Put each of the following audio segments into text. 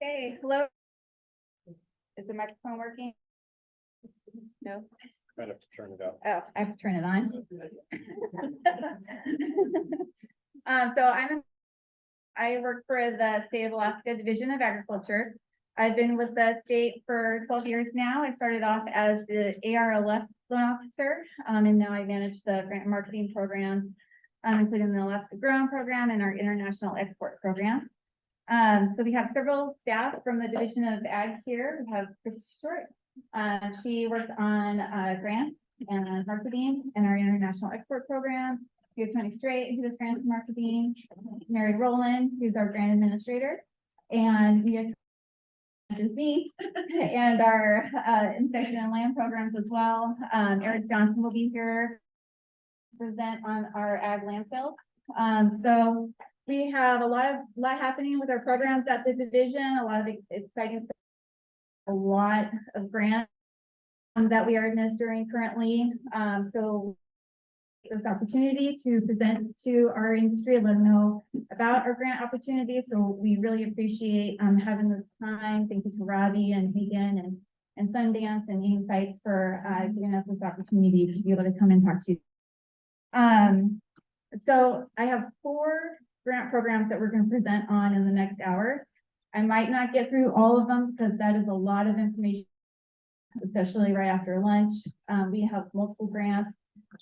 Okay, hello. Is the microphone working? No. Might have to turn it up. Oh, I have to turn it on. I work for the State of Alaska Division of Agriculture. I've been with the state for 12 years now. I started off as the ARLF loan officer, and now I manage the grant marketing programs, including the Alaska Grown program and our international export program. So we have several staff from the Division of Ag here. We have Chris Short. She works on grants and marketing in our international export program. We have Tony Strait, who does grants and marketing. Mary Rowland, who's our grant administrator. And we have me and our inspection and land programs as well. Eric Johnson will be here to present on our ag land sales. So we have a lot happening with our programs at the division, a lot of exciting stuff, a lot of grants that we are administering currently. So this opportunity to present to our industry and let them know about our grant opportunities. So we really appreciate having this time. Thank you to Robbie and Hagan and Sundance and Insights for giving us this opportunity to be able to come and talk to you. So I have 4 grant programs that we're going to present on in the next hour. I might not get through all of them because that is a lot of information, especially right after lunch. We have multiple grants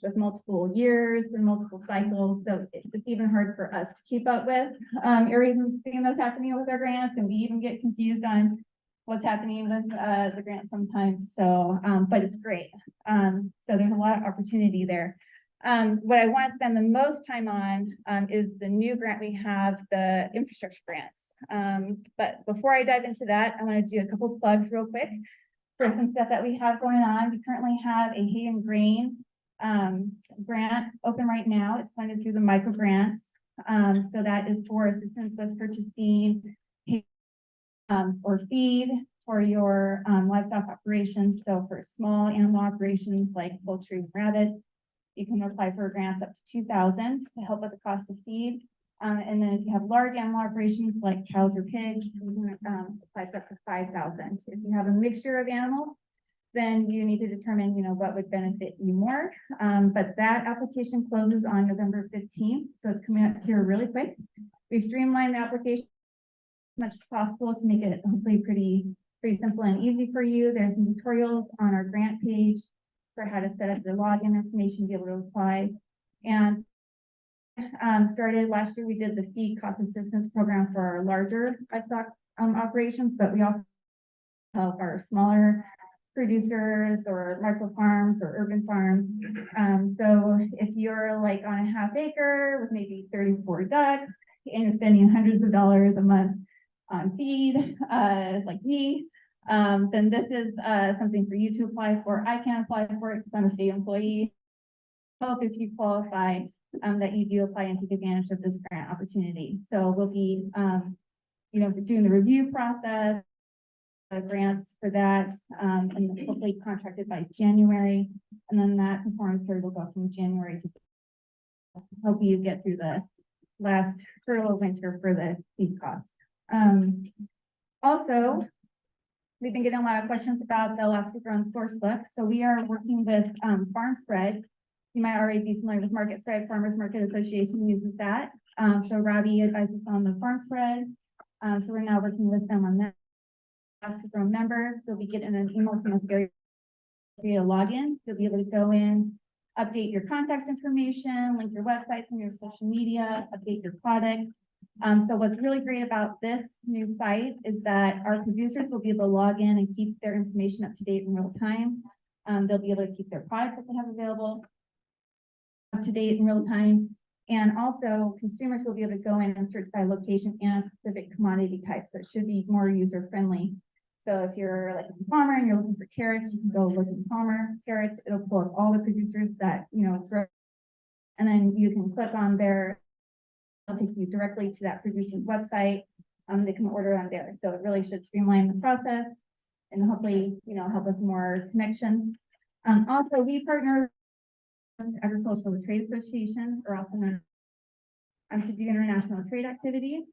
with multiple years and multiple cycles, so it's even hard for us to keep up with everything that's happening with our grants, and we even get confused on what's happening with the grants sometimes. So, but it's great. So there's a lot of opportunity there. What I want to spend the most time on is the new grant we have, the infrastructure grants. But before I dive into that, I want to do a couple of plugs real quick for some stuff that we have going on. We currently have a hay and grain grant open right now. It's funded through the micro grants. So that is for assistance with purchasing hay, or feed for your livestock operations. So for small animal operations like poultry and rabbits, you can apply for grants up to $2,000 to help with the cost of feed. And then if you have large animal operations like cows or pigs, you can apply for up to $5,000. If you have a mixture of animals, then you need to determine, what would benefit you more. But that application closes on November 15th, so it's coming up here really quick. We streamlined the application as much as possible to make it hopefully pretty simple and easy for you. There's some tutorials on our grant page for how to set up your login information to be able to apply. And started last year, we did the feed cost assistance program for our larger livestock operations, but we also help our smaller producers or micro farms or urban farms. So if you're like on a half acre with maybe 34 ducks and you're spending hundreds of dollars a month on feed, like me, then this is something for you to apply for. I can't apply for it because I'm a state employee. Hope if you qualify that you do apply and take advantage of this grant opportunity. So we'll be, doing the review process, grants for that, and hopefully contracted by January. And then that performance period will go from January to help you get through the last hurdle of winter for the feed costs. Also, we've been getting a lot of questions about the Alaska Grown source book. So we are working with Farm Spread. You might already be familiar with Market Spread. Farmers Market Association uses that. So Robbie advises on the Farm Spread. So we're now working with them on that. Alaska Grown member, you'll be getting an email from us create a login. You'll be able to go in, update your contact information, link your website from your social media, update your products. So what's really great about this new site is that our producers will be able to log in and keep their information up to date in real time. They'll be able to keep their products that they have available up to date in real time. And also consumers will be able to go in and search by location and specific commodity type. So it should be more user friendly. So if you're like a farmer and you're looking for carrots, you can go look at Palmer carrots. It'll pull up all the producers that, grow. And then you can click on their, it'll take you directly to that producer's website. They can order on there. So it really should streamline the process and hopefully, help with more connection. Also, we partner with Agricultural Trade Association, or also known to do international trade activities.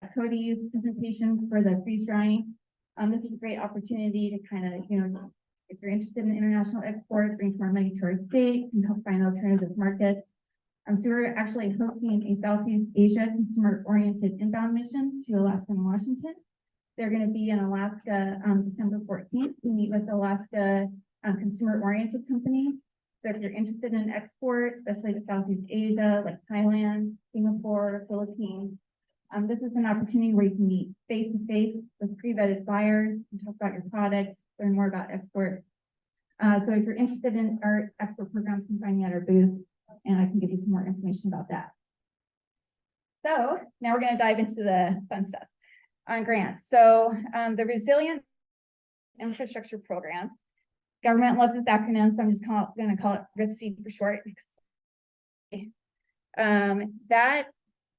Cody's presentation for the freeze drying. This is a great opportunity to kind of, if you're interested in international export, bring more money to our state and help find alternative markets. So we're actually hosting a Southeast Asia consumer-oriented inbound mission to Alaska and Washington. They're going to be in Alaska December 14th to meet with Alaska consumer-oriented company. So if you're interested in export, especially to Southeast Asia, like Thailand, Singapore, Philippines, this is an opportunity where you can meet face-to-face with pre-vetted buyers and talk about your products, learn more about export. So if you're interested in our export programs, you can find me at our booth, and I can give you some more information about that. So now we're going to dive into the fun stuff on grants. So the Resilient Infrastructure Program, government loves this acronym, so I'm just going to call it RIFC for short. That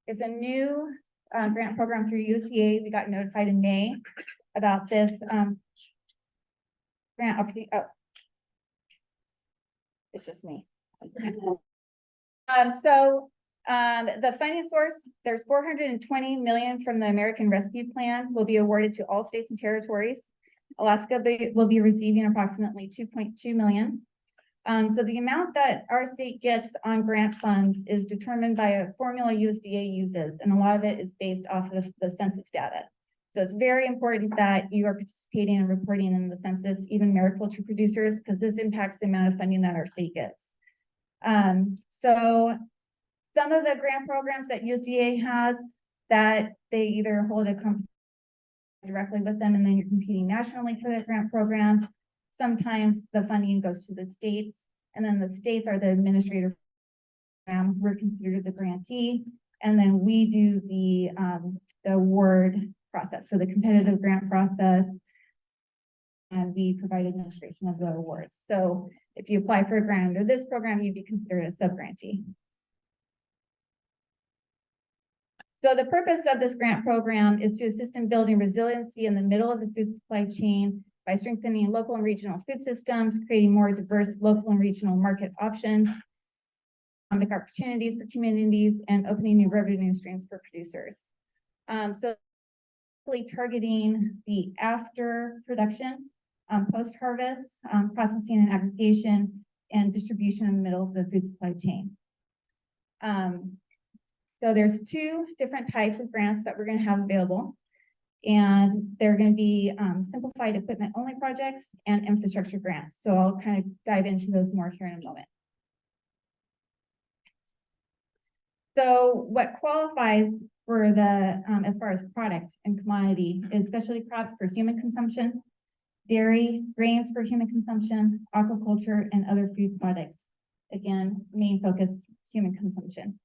is a new grant program through USDA. We got notified in May about this grant opportunity. Oh, it's just me. The funding source, there's $420 million from the American Rescue Plan will be awarded to all states and territories. Alaska will be receiving approximately $2.2 million. So the amount that our state gets on grant funds is determined by a formula USDA uses, and a lot of it is based off of the census data. So it's very important that you are participating and reporting in the census, even mariculture producers, because this impacts the amount of funding that our state gets. So some of the grant programs that USDA has, that they either hold a company directly with them and then you're competing nationally for the grant program. Sometimes the funding goes to the states, and then the states are the administrator program. We're considered the grantee, and then we do the award process, so the competitive grant process, and we provide administration of the awards. So if you apply for a grant under this program, you'd be considered a sub-grantee. So the purpose of this grant program is to assist in building resiliency in the middle of the food supply chain by strengthening local and regional food systems, creating more diverse local and regional market options, economic opportunities for communities, and opening new revenue streams for producers. So targeting the after production, post-harvest, processing and aggregation, and distribution in the middle of the food supply chain. So there's two different types of grants that we're going to have available, and they're going to be simplified equipment only projects and infrastructure grants. So I'll kind of dive into those more here in a moment. So what qualifies for the, as far as product and commodity, is specialty crops for human consumption, dairy, grains for human consumption, aquaculture, and other food products. Again, main focus, human consumption.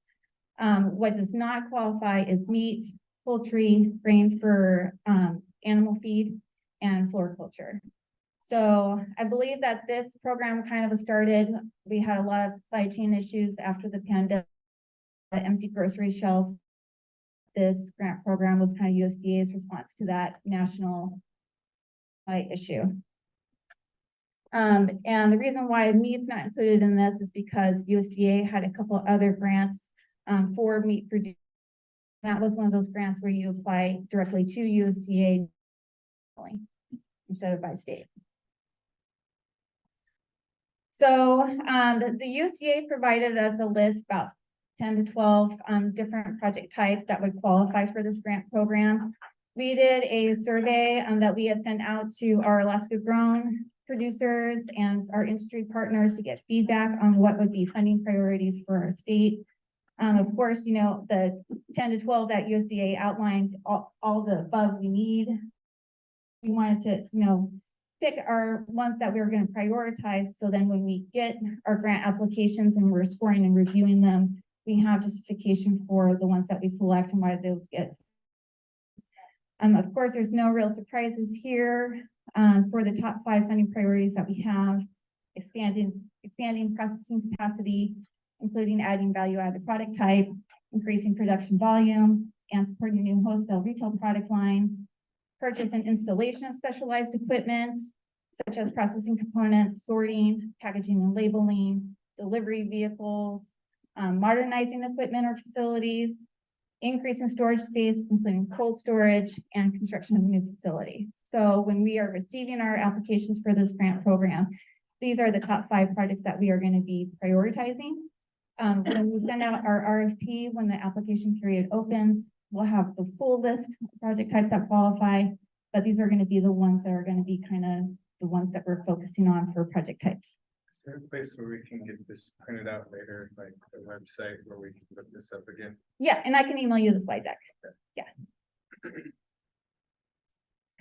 What does not qualify is meat, poultry, grain for animal feed, and floriculture. So I believe that this program kind of started, we had a lot of supply chain issues after the pandemic, the empty grocery shelves. This grant program was kind of USDA's response to that national issue. And the reason why meat's not included in this is because USDA had a couple other grants for meat producers. That was one of those grants where you apply directly to USDA instead of by state. So the USDA provided us a list about 10 to 12 different project types that would qualify for this grant program. We did a survey that we had sent out to our Alaska grown producers and our industry partners to get feedback on what would be funding priorities for our state. Of course, you know, the 10 to 12 that USDA outlined, all the above we need. We wanted to, you know, pick our ones that we were going to prioritize. So then when we get our grant applications and we're scoring and reviewing them, we have justification for the ones that we select and why those get. Of course, there's no real surprises here for the top 5 funding priorities that we have: expanding processing capacity, including adding value-added product type, increasing production volume, and supporting new wholesale retail product lines, purchase and installation of specialized equipment, such as processing components, sorting, packaging and labeling, delivery vehicles, modernizing equipment or facilities, increase in storage space, including cold storage and construction of a new facility. So when we are receiving our applications for this grant program, these are the top 5 projects that we are going to be prioritizing. When we send out our RFP, when the application period opens, we'll have the full list of project types that qualify, but these are going to be the ones that are going to be kind of the ones that we're focusing on for project types. Is there a place where we can get this printed out later, like a website where we can look this up again? Yeah, and I can email you the slide deck. Yeah.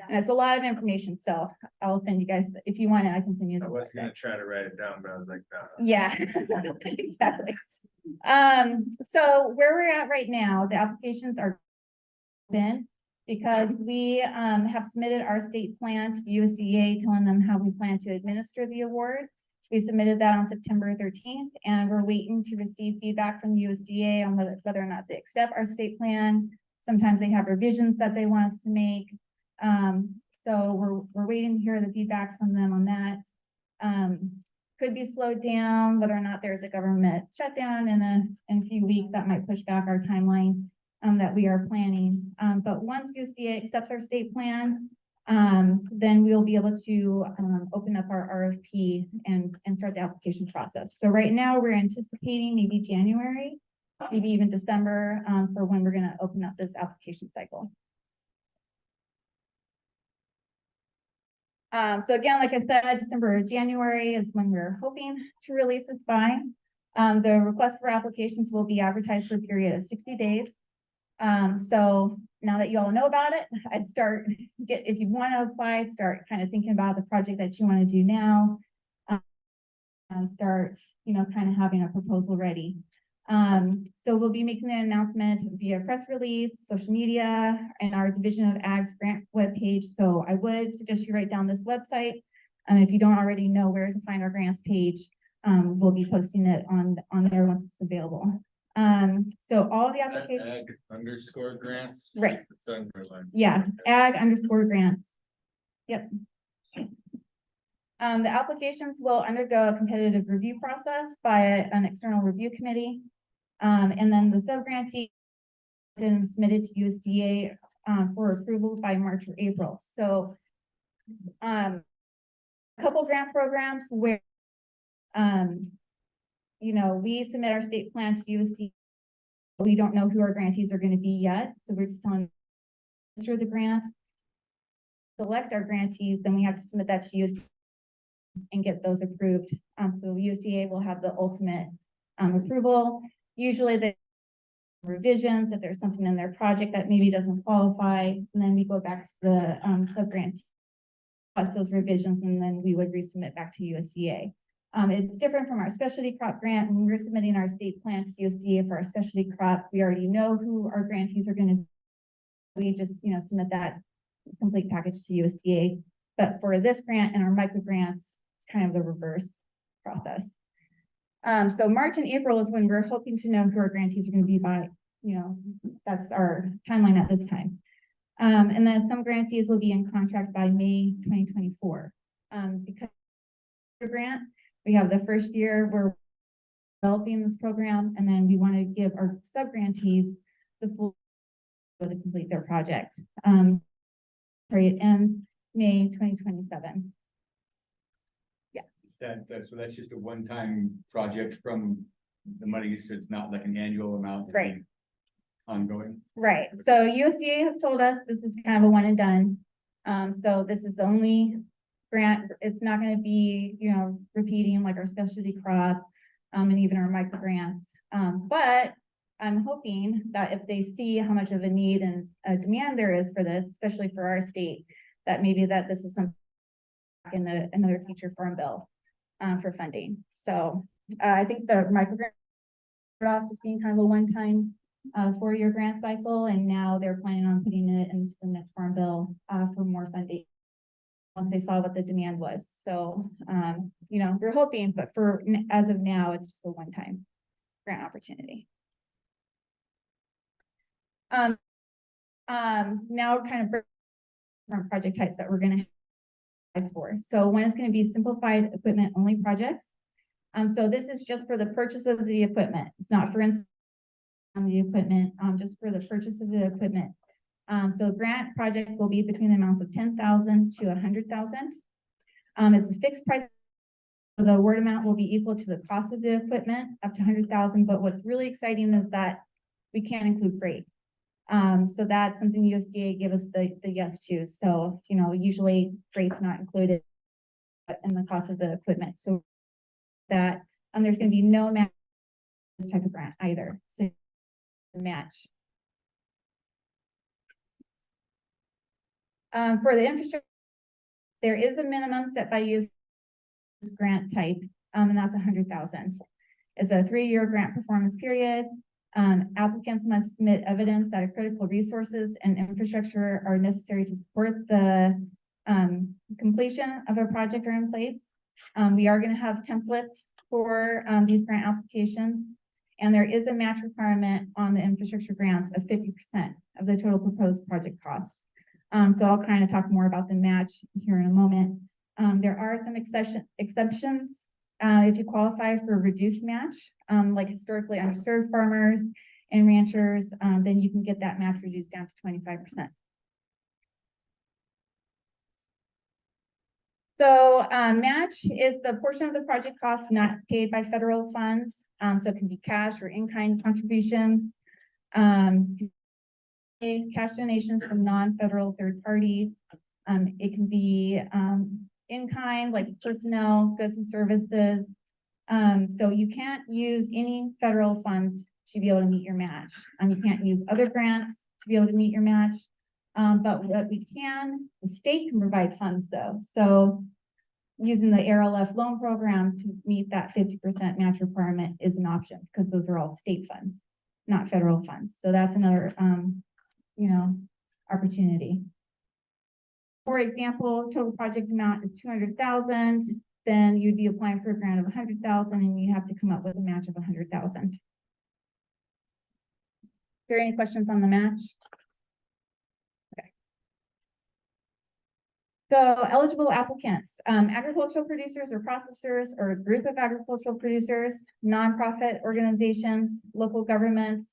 And it's a lot of information, so I'll send you guys, if you want it, I can send you. I was gonna try to write it down, but I was like, no. Yeah, exactly. So where we're at right now, the applications are open because we have submitted our state plan to the USDA, telling them how we plan to administer the award. We submitted that on September 13th, and we're waiting to receive feedback from the USDA on whether or not they accept our state plan. Sometimes they have revisions that they want us to make. So we're waiting to hear the feedback from them on that. Could be slowed down, whether or not there's a government shutdown in a few weeks that might push back our timeline that we are planning. But once USDA accepts our state plan, then we'll be able to open up our RFP and start the application process. So right now we're anticipating maybe January, maybe even December for when we're going to open up this application cycle. So again, like I said, December or January is when we're hoping to release this by. The request for applications will be advertised for a period of 60 days. So now that you all know about it, I'd if you want to apply, start kind of thinking about the project that you want to do now, and start, kind of having a proposal ready. So we'll be making an announcement via press release, social media, and our Division of Ag's grant webpage. So I would suggest you write down this website. And if you don't already know where to find our grants page, we'll be posting it on there once it's available. So all the applications. ag_grants. Right. It's underlined. Yeah, ag_grants. Yep. The applications will undergo a competitive review process by an external review committee. And then the sub-grantee is submitted to USDA for approval by March or April. So a couple grant programs where we submit our state plan to USDA. We don't know who our grantees are going to be yet. So we're just telling them the grant, select our grantees, then we have to submit that to USDA and get those approved. So USDA will have the ultimate approval. Usually the revisions, if there's something in their project that maybe doesn't qualify, and then we go back to the sub-grant, plus those revisions, and then we would resubmit back to USDA. It's different from our specialty crop grant. When we're submitting our state plan to USDA for our specialty crop, we already know who our grantees are going to be. We just, submit that complete package to USDA. But for this grant and our micro grants, it's kind of the reverse process. So March and April is when we're hoping to know who our grantees are going to be by, that's our timeline at this time. And then some grantees will be in contract by May 2024. Because the grant, we have the first year we're developing this program, and then we want to give our sub-grantees the full to complete their project. It ends May 2027. Yeah. So that's just a one-time project from the money, so it's not like an annual amount. Right. Ongoing. Right. So USDA has told us this is kind of a one and done. So this is only grant. It's not going to be, repeating like our specialty crop, and even our micro grants. But I'm hoping that if they see how much of a need and a demand there is for this, especially for our state, that maybe that this is something in another future farm bill for funding. So I think the micro grant off just being kind of a one-time 4-year grant cycle, and now they're planning on putting it into the next farm bill for more funding once they saw what the demand was. So we're hoping, but as of now, it's just a one-time grant opportunity. Now kind of different project types that we're going to have for. So one is going to be simplified equipment only projects. So this is just for the purchase of the equipment. It's not for on the equipment, just for the purchase of the equipment. So grant projects will be between the amounts of 10,000 to 100,000. It's a fixed price. So the award amount will be equal to the cost of the equipment up to 100,000. But what's really exciting is that we can't include freight. So that's something USDA gave us the yes to. So, you know, usually freight's not included in the cost of the equipment. So that, there's going to be no match this type of grant either. So match. For the infrastructure, there is a minimum set by use grant type, and that's 100,000. It's a 3-year grant performance period. Applicants must submit evidence that critical resources and infrastructure are necessary to support the completion of a project are in place. We are going to have templates for these grant applications, and there is a match requirement on the infrastructure grants of 50% of the total proposed project costs. So I'll kind of talk more about the match here in a moment. There are some exceptions if you qualify for a reduced match, like historically underserved farmers and ranchers, then you can get that match reduced down to 25%. So match is the portion of the project cost not paid by federal funds. So it can be cash or in-kind contributions, cash donations from non-federal third parties. It can be in-kind, like personnel, goods and services. So you can't use any federal funds to be able to meet your match. You can't use other grants to be able to meet your match. But what we can, the state can provide funds though. So using the ARLF loan program to meet that 50% match requirement is an option because those are all state funds, not federal funds. So that's another, you know, opportunity. For example, total project amount is 200,000. Then you'd be applying for a grant of 100,000 and you have to come up with a match of 100,000. Is there any questions on the match? Okay. So eligible applicants, agricultural producers or processors or a group of agricultural producers, nonprofit organizations, local governments,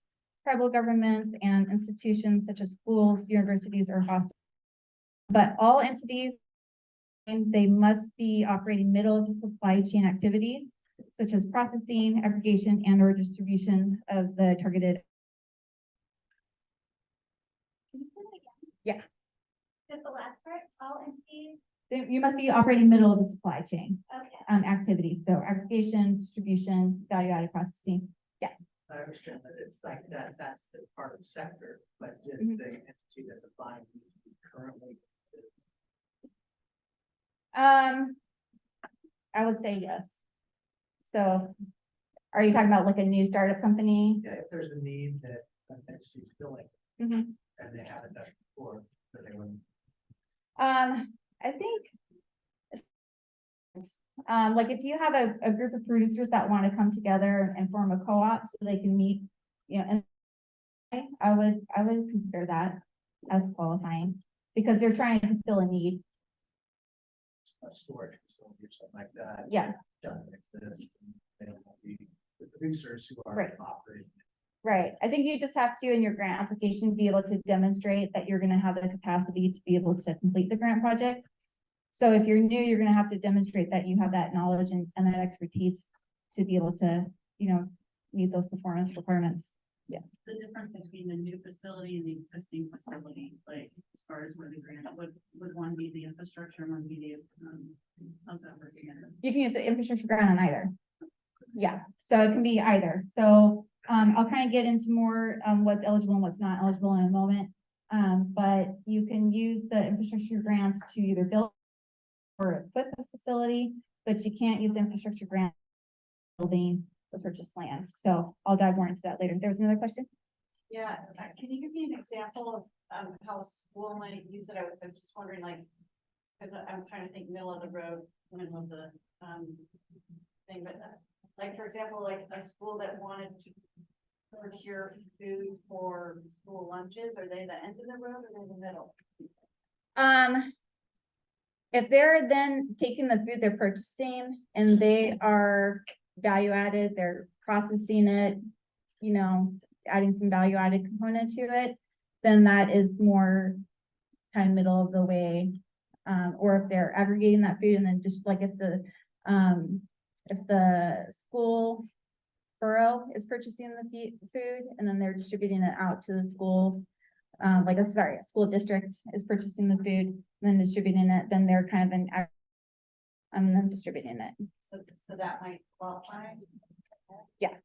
tribal governments, and institutions such as schools, universities, or hospitals. But all entities, they must be operating middle of the supply chain activities, such as processing, aggregation, and or distribution of the targeted. Yeah. Just the last part, all entities? You must be operating middle of the supply chain Okay. activities. So aggregation, distribution, value-added processing. Yeah. I understand that it's like that, that's the part of the sector, but is Mhm. the entity that's applying currently? I would say yes. So are you talking about like a new startup company? Yeah, if there's a need that an entity's filling Mhm. and they haven't done it before, then they wouldn't. I think like if you have a group of producers that want to come together and form a co-op so they can meet, you know, and I would consider that as qualifying because they're trying to fill a need. A storage facility or something like that. Yeah. Done like this, they don't want to be the producers who are Right. operating. Right. I think you just have to, in your grant application, be able to demonstrate that you're going to have the capacity to be able to complete the grant project. So if you're new, you're going to have to demonstrate that you have that knowledge and that expertise to be able to, you know, meet those performance requirements. Yeah. The difference between the new facility and the existing facility, like as far as where the grant would one be the infrastructure and one be the how's that working? You can use the infrastructure grant on either. Yeah, so it can be either. So I'll kind of get into more what's eligible and what's not eligible in a moment. But you can use the infrastructure grants to either build or equip a facility, but you can't use the infrastructure grant building or purchase land. So I'll dive more into that later. There's another question. Yeah, can you give me an example of how a school might use it? I was just wondering, like, because I'm trying to think middle of the road, middle of the thing, but like, for example, like a school that wanted to procure food for school lunches, are they the end of the road or in the middle? If they're then taking the food they're purchasing and they are value added, they're processing it, you know, adding some value added component to it, then that is more kind of middle of the way. Or if they're aggregating that food and then just like if the school borough is purchasing the food and then they're distributing it out to the schools, a school district is purchasing the food and then distributing it, then they're kind of then distributing it. So that might qualify? Yeah.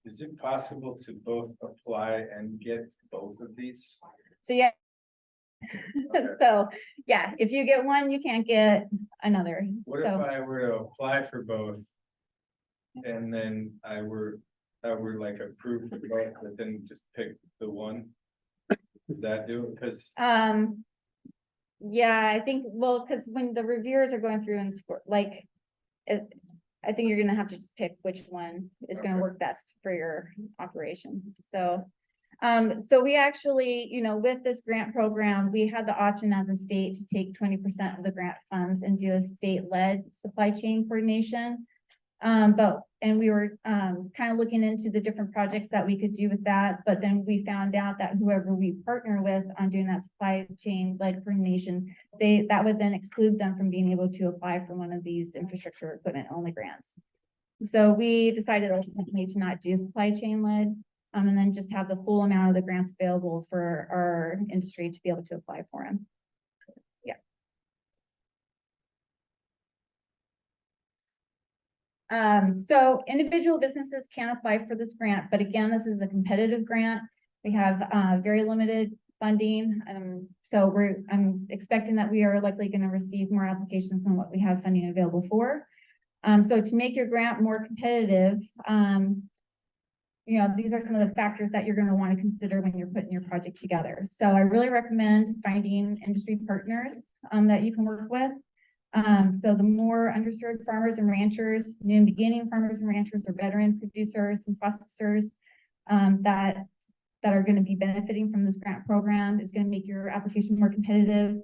Is it possible to both apply and get both of these? So yeah. Okay. So yeah, if you get one, you can't get another. What if So I were to apply for both? And then I were like approved for both, but then just pick the one? Does that do it? Cause yeah, I think, well, because when the reviewers are going through and score, like, I think you're gonna have to just pick which one is gonna Okay. work best for your operation. So, so we actually, you know, with this grant program, we had the option as a state to take 20% of the grant funds and do a state-led supply chain coordination. And we were kind of looking into the different projects that we could do with that, but then we found out that whoever we partner with on doing that supply chain led coordination, that would then exclude them from being able to apply for one of these infrastructure equipment only grants. So we decided ultimately to not do supply chain led, and then just have the full amount of the grants available for our industry to be able to apply for them. So individual businesses can apply for this grant, but again, this is a competitive grant. We have very limited funding. So I'm expecting that we are likely going to receive more applications than what we have funding available for. So to make your grant more competitive, you know, these are some of the factors that you're going to want to consider when you're putting your project together. So I really recommend finding industry partners that you can work with. So the more underserved farmers and ranchers, new and beginning farmers and ranchers, or veteran producers and processors that are going to be benefiting from this grant program is going to make your application more competitive.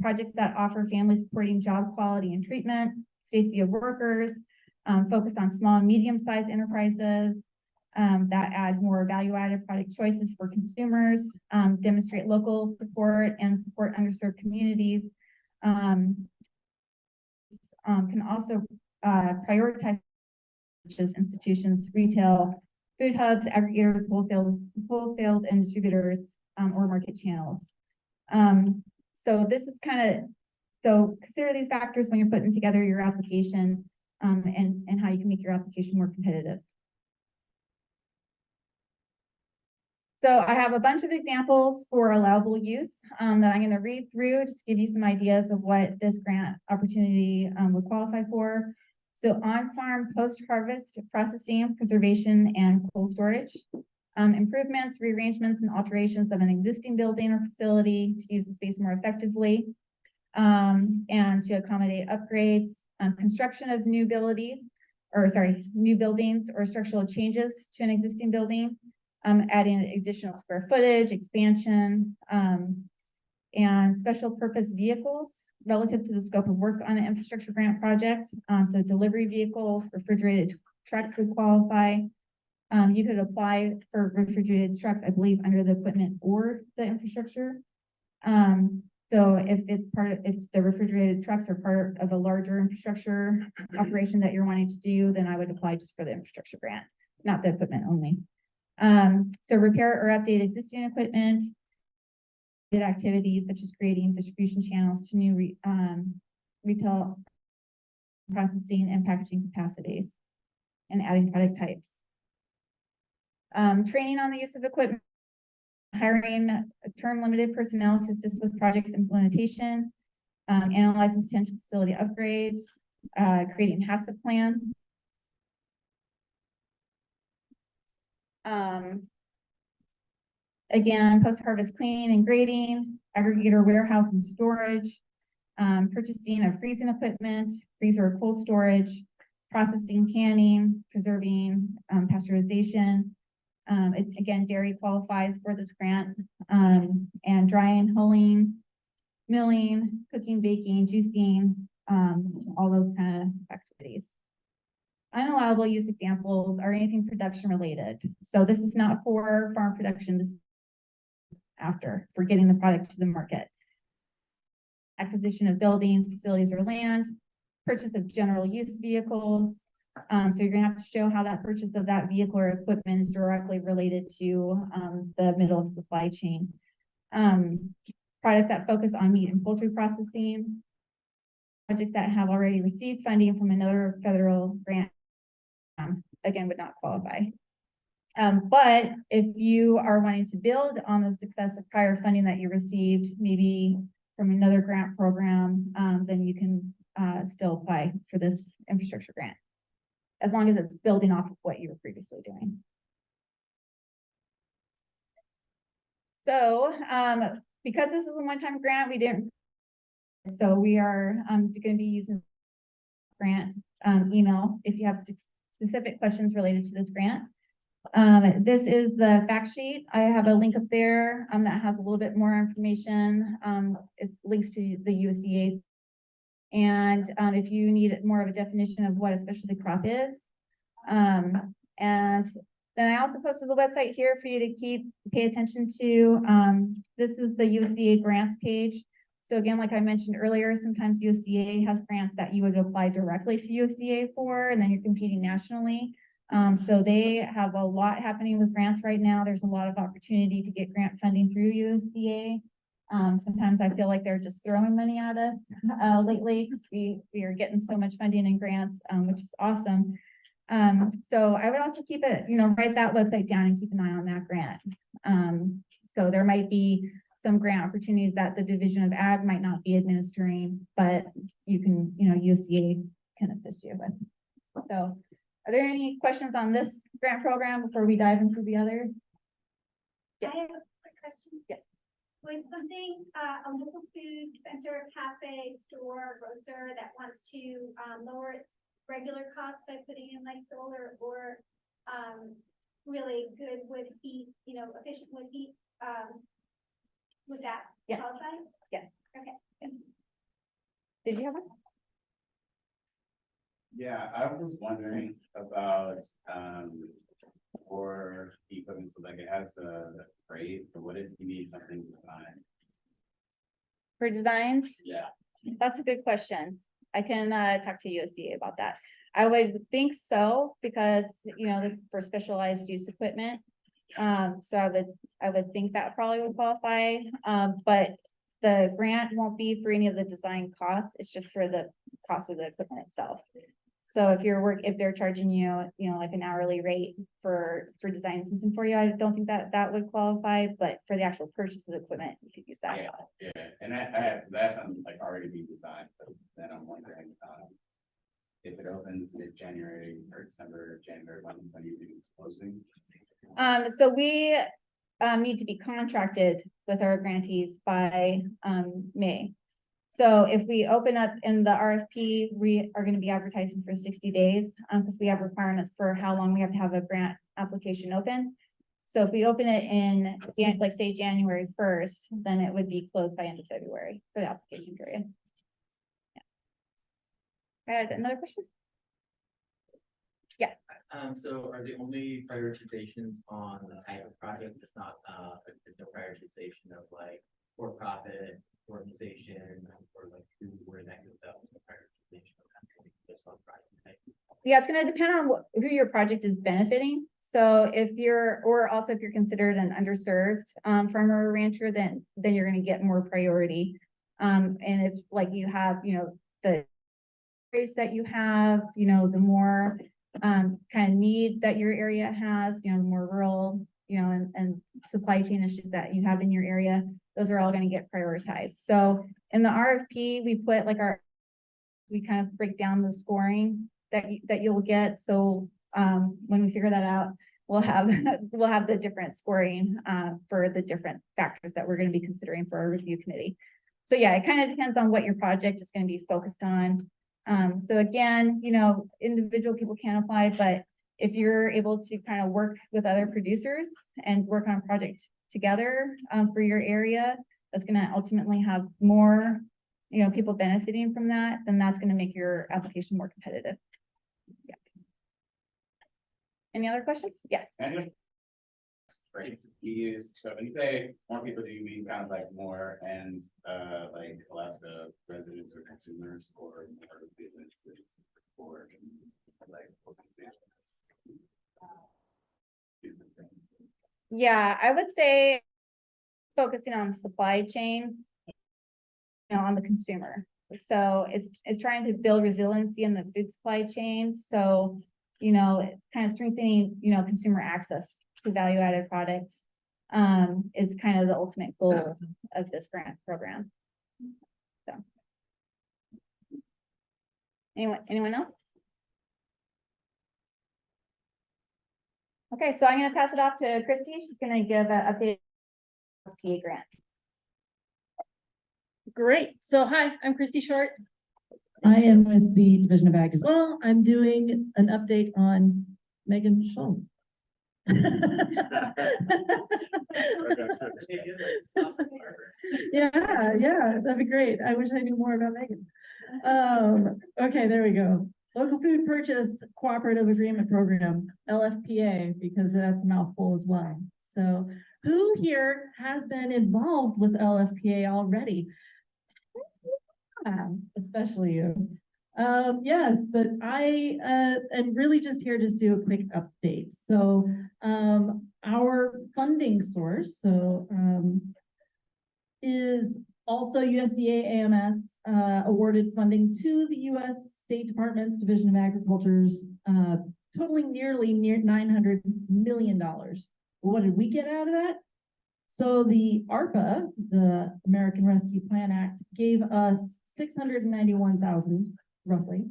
Projects that offer family supporting job quality and treatment, safety of workers, focus on small and medium-sized enterprises that add more value-added product choices for consumers, demonstrate local support and support underserved communities. Can also prioritize institutions, retail, food hubs, aggregators, wholesales, and distributors or market channels. So this is so consider these factors when you're putting together your application and how you can make your application more competitive. So I have a bunch of examples for allowable use that I'm going to read through just to give you some ideas of what this grant opportunity would qualify for. So on-farm post-harvest processing, preservation, and cold storage. Improvements, rearrangements, and alterations of an existing building or facility to use the space more effectively and to accommodate upgrades. Construction of new buildings or structural changes to an existing building. Adding additional square footage, expansion, and special purpose vehicles relative to the scope of work on an infrastructure grant project. So delivery vehicles, refrigerated trucks would qualify. You could apply for refrigerated trucks, I believe, under the equipment or the infrastructure. So if the refrigerated trucks are part of a larger infrastructure operation that you're wanting to do, then I would apply just for the infrastructure grant, not the equipment only. So repair or update existing equipment, activities such as creating distribution channels to new retail processing and packaging capacities, and adding product types. Training on the use of equipment, hiring term limited personnel to assist with project implementation, analyzing potential facility upgrades, creating HACCP plans. Again, post-harvest cleaning and grading, aggregator warehouse and storage, purchasing of freezing equipment, freezer or cold storage, processing, canning, preserving, pasteurization. Again, dairy qualifies for this grant, and drying, hulling, milling, cooking, baking, juicing, all those kind of activities. unallowable use examples are anything production related. So this is not for farm production, this is after, for getting the product to the market. Acquisition of buildings, facilities, or land, purchase of general use vehicles. So you're gonna have to show how that purchase of that vehicle or equipment is directly related to the middle of supply chain. Products that focus on meat and poultry processing. Projects that have already received funding from another federal grant, again, would not qualify. But if you are wanting to build on the success of prior funding that you received, maybe from another grant program, then you can still apply for this infrastructure grant, as long as it's building off of what you were previously doing. So because this is a one-time grant, so we are going to be using grant email if you have specific questions related to this grant. This is the fact sheet. I have a link up there that has a little bit more information. It links to the USDA. And if you need more of a definition of what a specialty crop is. And then I also posted the website here for you to pay attention to. This is the USDA grants page. So again, like I mentioned earlier, sometimes USDA has grants that you would apply directly to USDA for, and then you're competing nationally. So they have a lot happening with grants right now. There's a lot of opportunity to get grant funding through USDA. Sometimes I feel like they're just throwing money at us lately, because we are getting so much funding and grants, which is awesome. So I would also keep it, write that website down and keep an eye on that grant. So there might be some grant opportunities that the Division of Ag might not be administering, but you can, USDA can assist you with. So are there any questions on this grant program before we dive into the others? I have a quick question. Yeah. With something, a local food center, cafe, store, grocer that wants to lower its regular costs by putting in like solar or really good wood heat, efficient wood heat, would that Yes. qualify? Yes. Okay. Did you have one? Yeah, I was wondering about, for the equipment, so like it has the freight, but what if you need something designed? For designs? Yeah. That's a good question. I can talk to USDA about that. I would think so, because this is for specialized use equipment. So I would think that probably would qualify. But the grant won't be for any of the design costs. It's just for the cost of the equipment itself. So if they're charging you, like an hourly rate for designing something for you, I don't think that would qualify. But for the actual purchase of the equipment, you could use that. Yeah, and that's something like already being designed, but then I'm wondering, if it opens mid-January or December, January, when you think it's closing? So we need to be contracted with our grantees by May. So if we open up in the RFP, we are going to be advertising for 60 days because we have requirements for how long we have to have a grant application open. So if we open it in, like say January 1st, then it would be closed by end of February for the application period. Yeah. Another question? Yeah. So are the only prioritizations on the type of project? It's not, there's no prioritization of like for-profit organization or like where that goes out, no prioritization of country, just on project type. Yeah, it's going to depend on who your project is benefiting. So if you're considered an underserved farmer or rancher, then you're going to get more priority. And if like you have, the race that you have, the more kind of need that your area has, the more rural, and supply chain issues that you have in your area, those are all going to get prioritized. So in the RFP, we put we kind of break down the scoring that you'll get. So when we figure that out, we'll have the different scoring for the different factors that we're going to be considering for our review committee. So yeah, it kind of depends on what your project is going to be focused on. So again, individual people can apply, but if you're able to kind of work with other producers and work on a project together for your area, that's going to ultimately have more, people benefiting from that, then that's going to make your application more competitive. Yeah. Any other questions? Yeah. Anyway. Great, you use, so when you say more people, do you mean kind of like more and like Alaska residents or consumers or more businesses or like organizations? Different things. Yeah, I would say focusing on supply chain, on the consumer. So it's trying to build resiliency in the food supply chain. So, it's kind of strengthening, consumer access to value added products. Is kind of the ultimate goal of this grant program. So. Anyone else? Okay, so I'm gonna pass it off to Christy. She's gonna give an update on the PA grant. Great. So hi, I'm Christy Short. I am with the Division of Ag as well. I'm doing an update on Megan Schultz. Yeah, that'd be great. I wish I knew more about Megan. Okay, there we go. Local Food Purchase Cooperative Agreement Program, LFPA, because that's a mouthful as well. So who here has been involved with LFPA already? Especially you. Yes, but I am really just here to do a quick update. So our funding source is also USDA AMS awarded funding to the U.S. State Department's Division of Agriculture's totaling nearly $900 million. What did we get out of that? So the ARPA, the American Rescue Plan Act, gave us $691,000 roughly.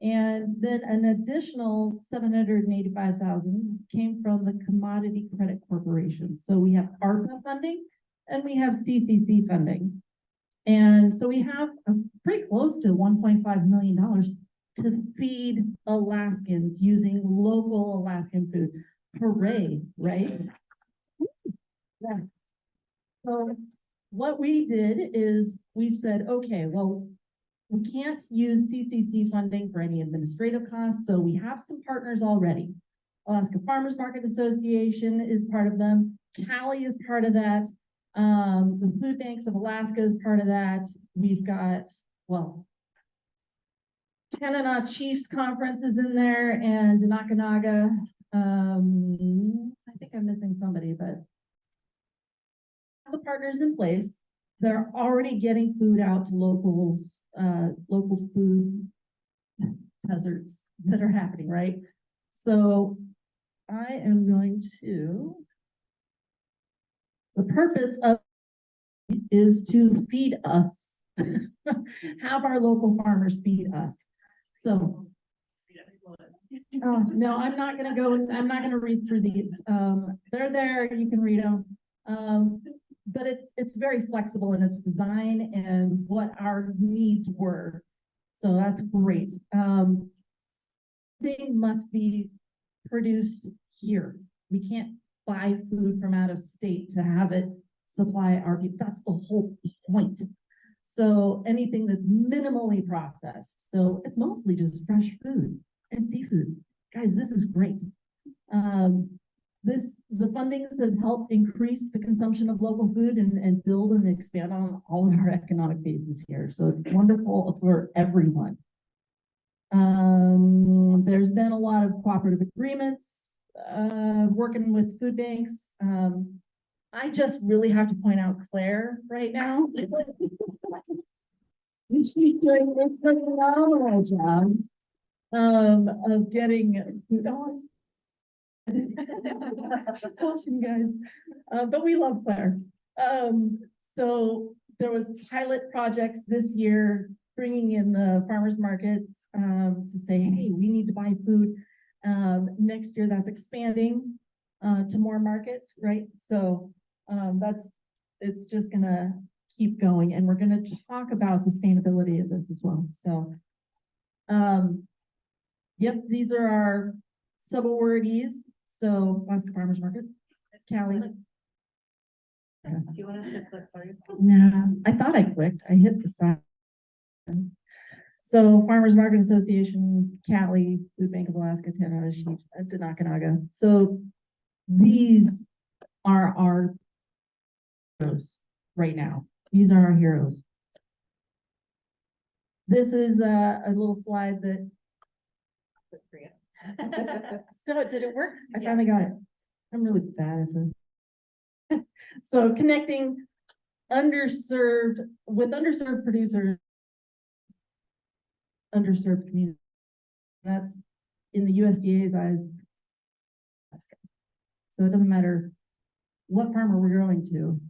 And then an additional $785,000 came from the Commodity Credit Corporation. So we have ARPA funding and we have CCC funding. And so we have pretty close to $1.5 million to feed Alaskans using local Alaskan food. Hooray, right? Yeah. So what we did is we said, okay, well, we can't use CCC funding for any administrative costs. So we have some partners already. Alaska Farmers Market Association is part of them. Cali is part of that. The Food Banks of Alaska is part of that. We've got, well, Tanana Chiefs Conference is in there and Nakanaga. I think I'm missing somebody, but the partners in place. They're already getting food out to locals, local food deserts that are happening, right? So I am going to, the purpose of is to feed us, have our local farmers feed us. So, oh, no, I'm not going to go, I'm not going to read through these. They're there, you can read them. But it's very flexible in its design and what our needs were. So that's great. Thing must be produced here. We can't buy food from out of state to have it supply our people. That's the whole point. So anything that's minimally processed. So it's mostly just fresh food and seafood. Guys, this is great. The fundings have helped increase the consumption of local food and build and expand on all of our economic bases here. So it's wonderful for everyone. There's been a lot of cooperative agreements, working with food banks. I just really have to point out Claire right now. She's doing a phenomenal job of getting food. Just watching, guys. But we love Claire. So there was pilot projects this year bringing in the farmers markets to say, hey, we need to buy food. Next year that's expanding to more markets, right? So it's just gonna keep going, and we're gonna talk about sustainability of this as well. So yep, these are our sub-awardees. So Alaska Farmers Market, Cali. Do you want us to click for you? No, I thought I clicked. I hit the sign. So Farmers Market Association, Cali, Food Bank of Alaska, Tanana Sheep, Denakanaga. So these are our heroes right now. These are our heroes. This is a little slide that. Did it work? I finally got it. I'm really bad at this. So connecting underserved with underserved producers, underserved communities. That's in the USDA's eyes. So it doesn't matter what farmer we're going to,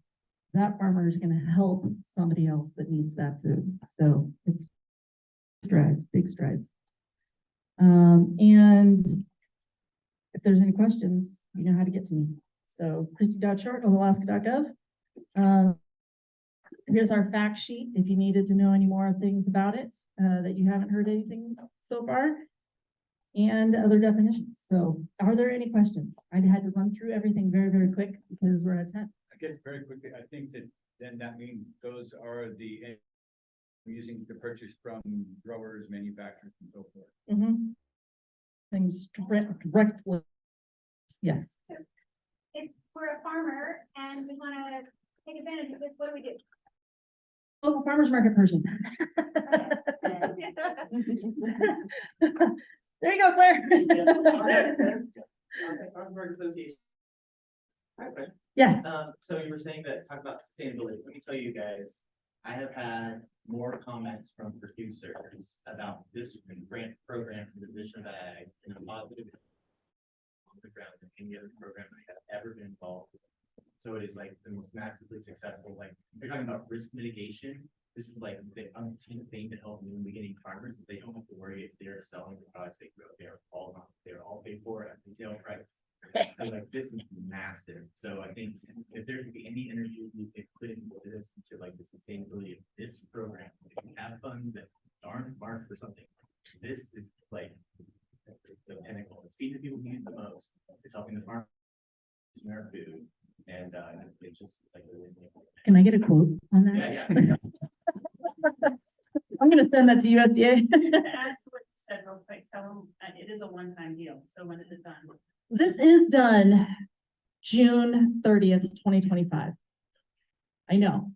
that farmer is going to help somebody else that needs that food. So it's strides, big strides. And if there's any questions, you know how to get to me. So Christy.Short of Alaska.gov. Here's our fact sheet if you needed to know any more things about it that you haven't heard anything so far, and other definitions. So are there any questions? I had to run through everything very, very quick because we're at 10. I guess very quickly, I think that then that means those are the using to purchase from growers, manufacturers, and so forth. Things directly. Yes. If we're a farmer and we wanna take advantage of this, what do we do? Local farmers market person. There you go, Claire. Farmers Market Association. Yes. So you were saying that, talk about sustainability. Let me tell you guys, I have had more comments from producers about this grant program from the Division of Ag in a positive on the ground than any other program I have ever been involved with. So it is like the most massively successful, like, you're talking about risk mitigation. This is like the umpteenth thing to help new beginning farmers, that they don't have to worry if they're selling the products they grow. They're all paid for at retail price. So like, this is massive. So I think if there could be any energy we could put into this, into like the sustainability of this program, if we have funds that aren't marked for something, this is like the pinnacle. It's feeding the people who need it the most. It's helping the farmers consume our food. And it's just like, Can I get a quote on that? yeah. I'm gonna send that to USDA. To add to what you said real quick, tell them, it is a one-time deal, so when is it done? This is done June 30th, 2025. I know.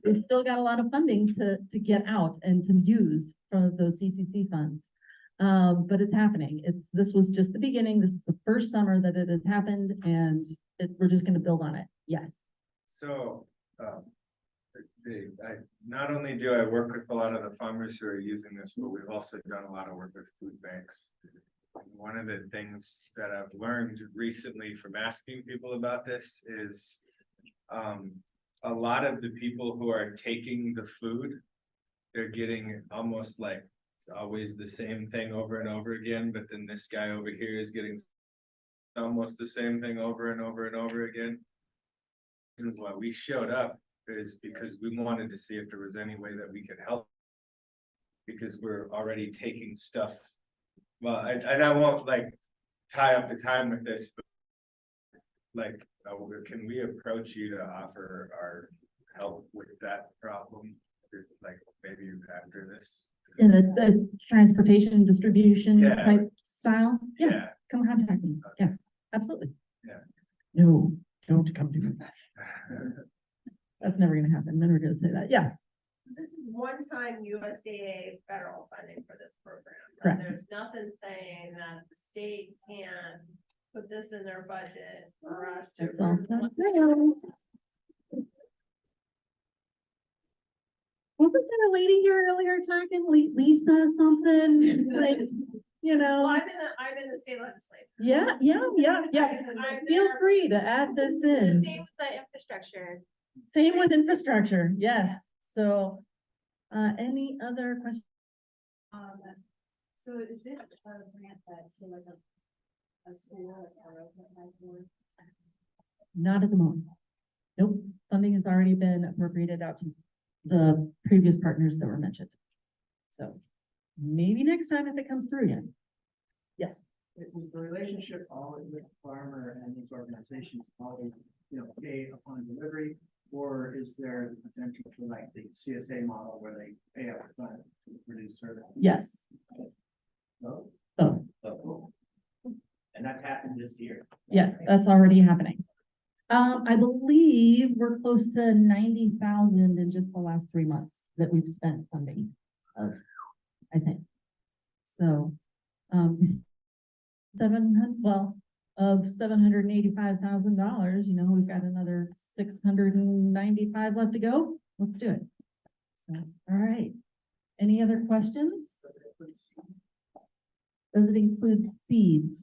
We've still got a lot of funding to get out and to use from those CCC funds. But it's happening. This was just the beginning. This is the first summer that it has happened, and we're just going to build on it. Yes. So, not only do I work with a lot of the farmers who are using this, but we've also done a lot of work with food banks. One of the things that I've learned recently from asking people about this is a lot of the people who are taking the food, they're getting almost like it's always the same thing over and over again, but then this guy over here is getting almost the same thing over and over and over again. Reasons why we showed up is because we wanted to see if there was any way that we could help, because we're already taking stuff. Well, and I won't like tie up the time with this, but like, can we approach you to offer our help with that problem? Like maybe after this. In the transportation and distribution Yeah. type style? Yeah. Come contact me. Yes, absolutely. Yeah. No, don't come to me. That's never gonna happen. Then we're gonna say that. Yes, This is one-time USDA federal funding for this program. But Correct. There's nothing saying that the state can put this in their budget for us to. that's all stuff. Wasn't there a lady here earlier talking, Lisa something, like, you Well, know? I'm in the state legislature. Yeah. I'm Feel there. free to add this in. Same with the infrastructure. Same with infrastructure, yes. So, any other questions? So is this a grant that's like a school or Not at the moment. Nope, funding has already been appropriated out to the previous partners that were mentioned. So maybe next time if it comes through again. Yes, It was the relationship always with the farmer and these organizations always, pay upon delivery. Or is there the potential for like the CSA model where they pay up front to produce service? Yes. No? So, And that's happened this year. yes, that's already happening. I believe we're close to 90,000 in just the last 3 months that we've spent funding. I think. So, 700, well, of $785,000, you know, we've got another 695 left to go. Let's do it. So, all right. Any other questions? Does it include seeds?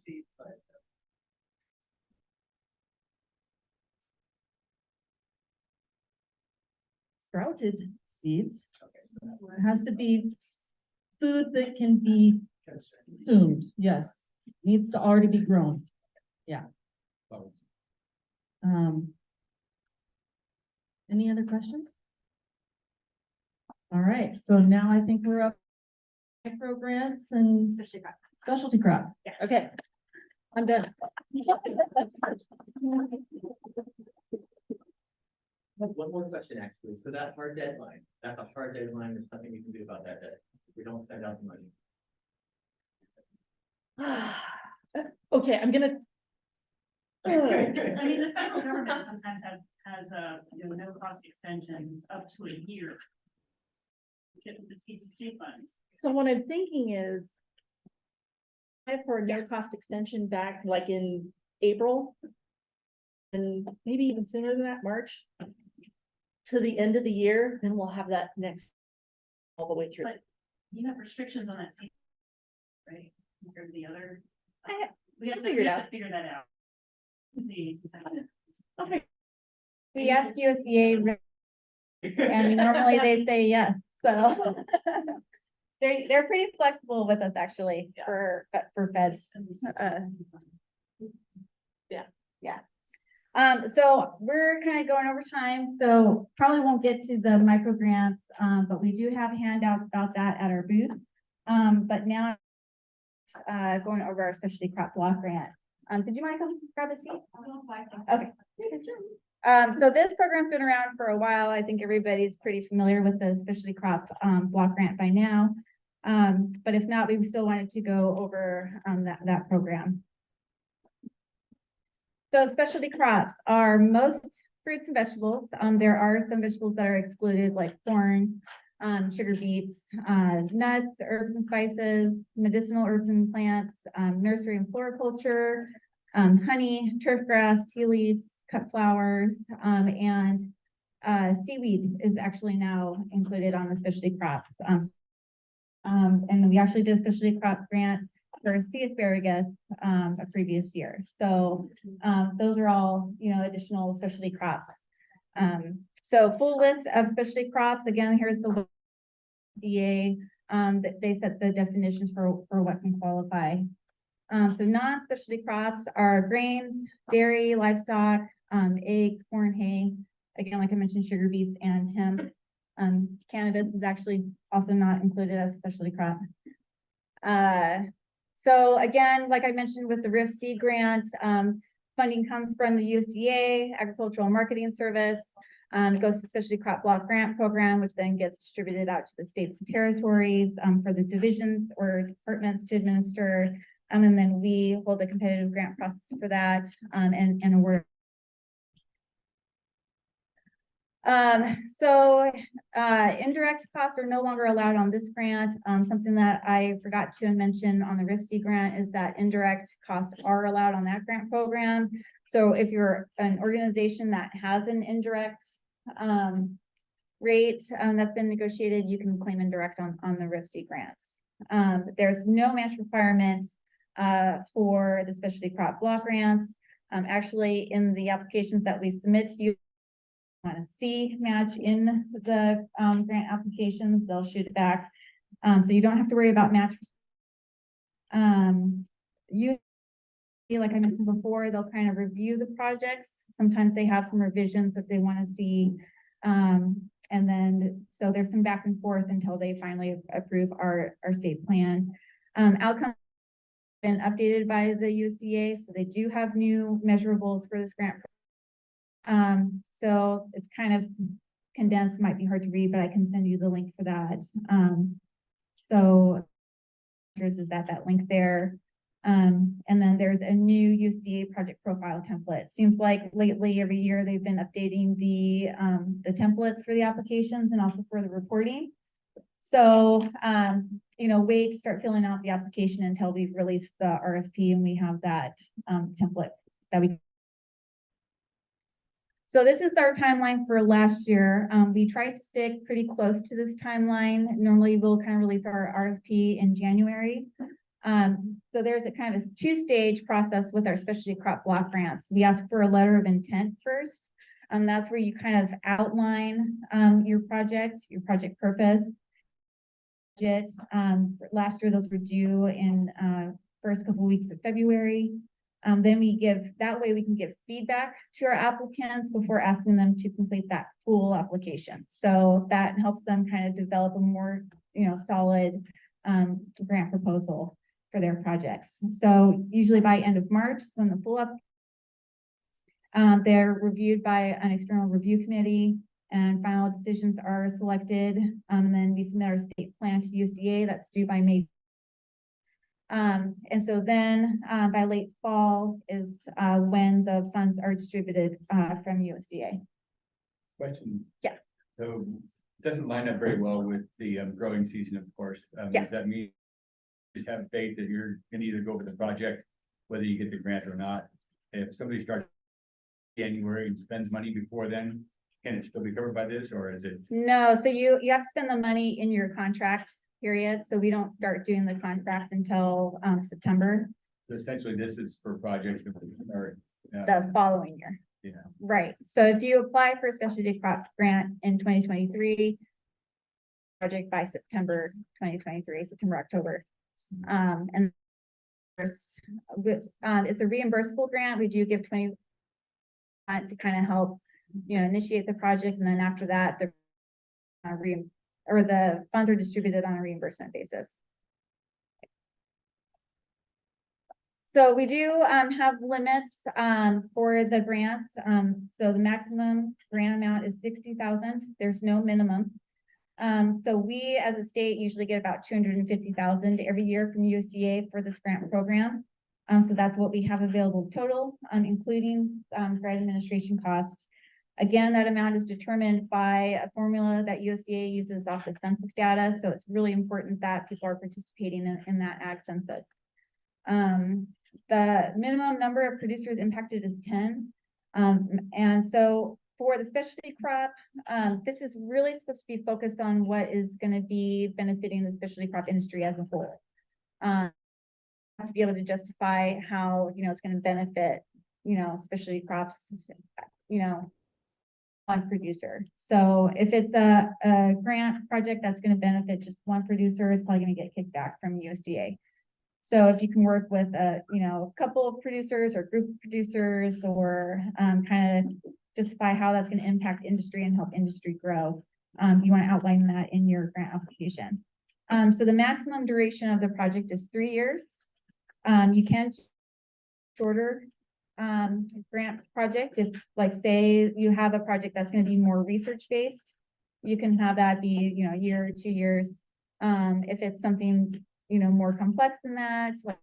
Sprouted seeds. It has to be food that can be consumed. Yes, needs to already be grown. Yeah. Any other questions? All right, so now I think we're up micro grants and specialty crop. Yeah. Okay, I'm done. One more question, actually. So that hard deadline, that's a hard deadline. There's nothing we can do about that deadline. We don't spend out the money. Okay, I'm gonna. I mean, the federal government sometimes has no cost extensions up to a year. Get the CCC funds. So what I'm thinking is. Apply for a no cost extension back like in April. And maybe even sooner than that, March. To the end of the year, then we'll have that next. All the way through. But you have restrictions on that season, right? Compared to the other. We have to figure it out. figure that out. See. Okay. We asked USDA and normally they say yes, so. They're pretty flexible with us actually for feds. So we're kind of going over time, so probably won't get to the micro grants, but we do have handouts about that at our booth. But now, going over our specialty crop block grant. Did you want to come grab a seat? Okay. So this program's been around for a while. I think everybody's pretty familiar with the specialty crop block grant by now. But if not, we still wanted to go over that program. So specialty crops are most fruits and vegetables. There are some vegetables that are excluded, like corn, sugar beets, nuts, herbs and spices, medicinal herbs and plants, nursery and floriculture, honey, turf grass, tea leaves, cut flowers, and seaweed is actually now included on the specialty crops. And we actually did a specialty crop grant for sea asparagus a previous year. So those are all, additional specialty crops. So full list of specialty crops, again, here's the USDA, they set the definitions for what can qualify. So non-specialty crops are grains, dairy, livestock, eggs, corn, hay, again, like I mentioned, sugar beets and hemp. Cannabis is actually also not included as a specialty crop. So again, like I mentioned with the RIF-C grant, funding comes from the USDA Agricultural Marketing Service. It goes to specialty crop block grant program, which then gets distributed out to the states and territories for the divisions or departments to administer. And then we hold a competitive grant process for that and award. So indirect costs are no longer allowed on this grant. Something that I forgot to mention on the RIF-C grant is that indirect costs are allowed on that grant program. So if you're an organization that has an indirect rate that's been negotiated, you can claim indirect on the RIF-C grants. There's no match requirements for the specialty crop block grants. Actually, in the applications that we submit to you, want to see match in the grant applications, they'll shoot it back. So you don't have to worry about match. Like I mentioned before, they'll kind of review the projects. Sometimes they have some revisions that they want to see. And then, so there's some back and forth until they finally approve our state plan. Outcomes been updated by the USDA, so they do have new measurables for this grant. So it's kind of condensed, might be hard to read, but I can send you the link for that. So is at that link there. And then there's a new USDA project profile template. Seems like lately, every year, they've been updating the templates for the applications and also for the reporting. So, wait to start filling out the application until we've released the RFP and we have that template that we. So this is our timeline for last year. We tried to stick pretty close to this timeline. Normally we'll kind of release our RFP in January. So there's a kind of a two-stage process with our specialty crop block grants. We ask for a letter of intent first. That's where you kind of outline your project purpose. Budget. Last year, those were due in first couple weeks of February. Then we can give feedback to our applicants before asking them to complete that full application. So that helps them kind of develop a more, solid grant proposal for their projects. So usually by end of March, when the full they're reviewed by an external review committee and final decisions are selected. And then we submit our state plan to USDA. That's due by May. And so then by late fall is when the funds are distributed from USDA. Question. Yeah. So it doesn't line up very well with the growing season, of course. Yeah. Does that mean you just have faith that you're gonna either go with the project, whether you get the grant or not? If somebody starts January and spends money before then, can it still be covered by this, or is it? No, so you have to spend the money in your contract period. So we don't start doing the contracts until September. So essentially, this is for projects that are The following year. Yeah. Right. So if you apply for a specialty crop grant in 2023, project by September 2023, September, October. And first, it's a reimbursable grant. We do give 20 to kind of help, initiate the project. And then after that, the funds are distributed on a reimbursement basis. So we do have limits for the grants. So the maximum grant amount is $60,000. There's no minimum. So we as a state usually get about $250,000 every year from USDA for this grant program. So that's what we have available total, including grant administration costs. Again, that amount is determined by a formula that USDA uses off the census data. So it's really important that people are participating in that ag census. The minimum number of producers impacted is 10. And so for the specialty crop, this is really supposed to be focused on what is going to be benefiting the specialty crop industry as a whole. To be able to justify how, it's going to benefit, specialty crops, one producer. So if it's a grant project that's going to benefit just one producer, it's probably going to get kicked back from USDA. So if you can work with a couple of producers or group of producers, or kind of justify how that's going to impact industry and help industry grow, you want to outline that in your grant application. So the maximum duration of the project is 3 years. You can shorter grant project if, like, say you have a project that's going to be more research based, you can have that be a year or 2 years. If it's something more complex than that, like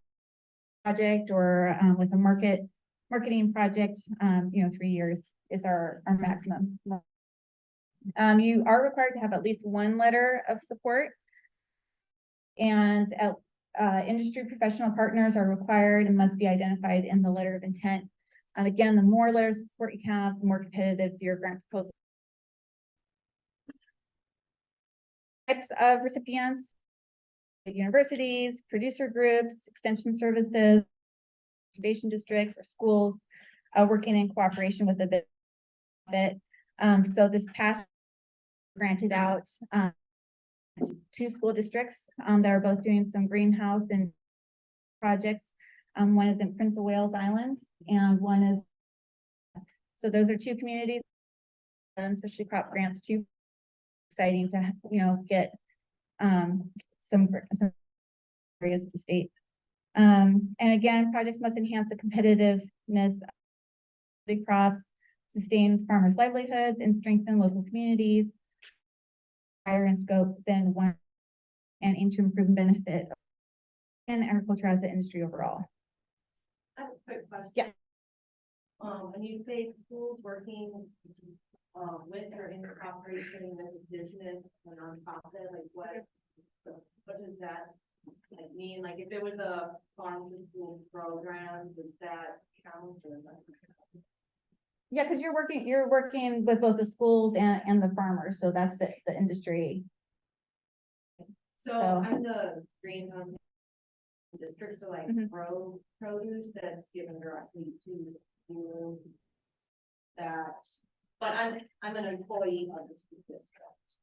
project or like a marketing project, 3 years is our maximum. You are required to have at least one letter of support, and industry professional partners are required and must be identified in the letter of intent. Again, the more letters of support you have, the more competitive your grant proposal. Types of recipients: universities, producer groups, extension services, conservation districts, or schools working in cooperation with the benefit. So this past granted out 2 school districts that are both doing some greenhouse and projects. One is in Prince of Wales Island, and one is, so those are 2 communities, and especially crop grants too. Exciting to get some areas of the state. And again, projects must enhance the competitiveness of big crops, sustains farmers' livelihoods and strengthen local communities. Higher in scope than one and aim to improve and benefit in agriculture as an industry overall. I have a quick question. Yeah. When you say schools working, with or in cooperation with a business or nonprofit, like what does that like mean? Like if it was a farm to school program, does that count? Or not? Yeah, because you're working with both the schools and the farmers, so that's the industry. So So- I'm the greenhouse district, so like Mhm. grow produce that's given directly to schools. That, but I'm an employee of the school district.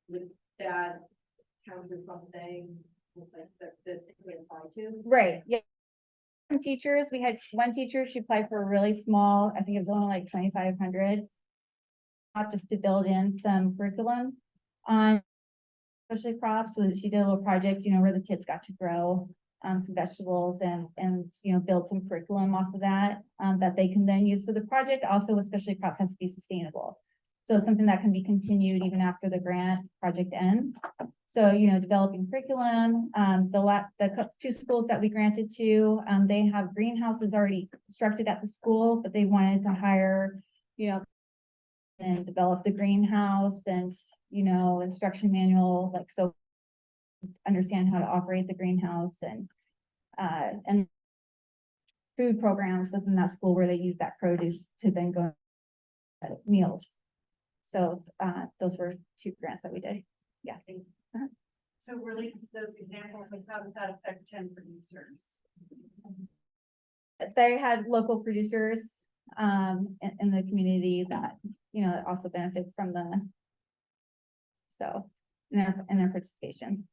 Would that count as something like that this could apply to? Right, yeah. Some teachers, we had one teacher, she applied for a really small, I think it was only like 2,500. Just to build in some curriculum on especially crops, so that she did a little project, where the kids got to grow some vegetables and, build some curriculum off of that, that they can then use. So the project also, especially crops, has to be sustainable. So it's something that can be continued even after the grant project ends. So, developing curriculum, the two schools that we granted to, they have greenhouses already constructed at the school, but they wanted to hire, and develop the greenhouse and, instruction manual, like, so understand how to operate the greenhouse and food programs within that school where they use that produce to then go meals. So, those were two grants that we did. Yeah. So related to those examples, like how does that affect 10 producers? They had local producers, in the community that, also benefit from in their participation.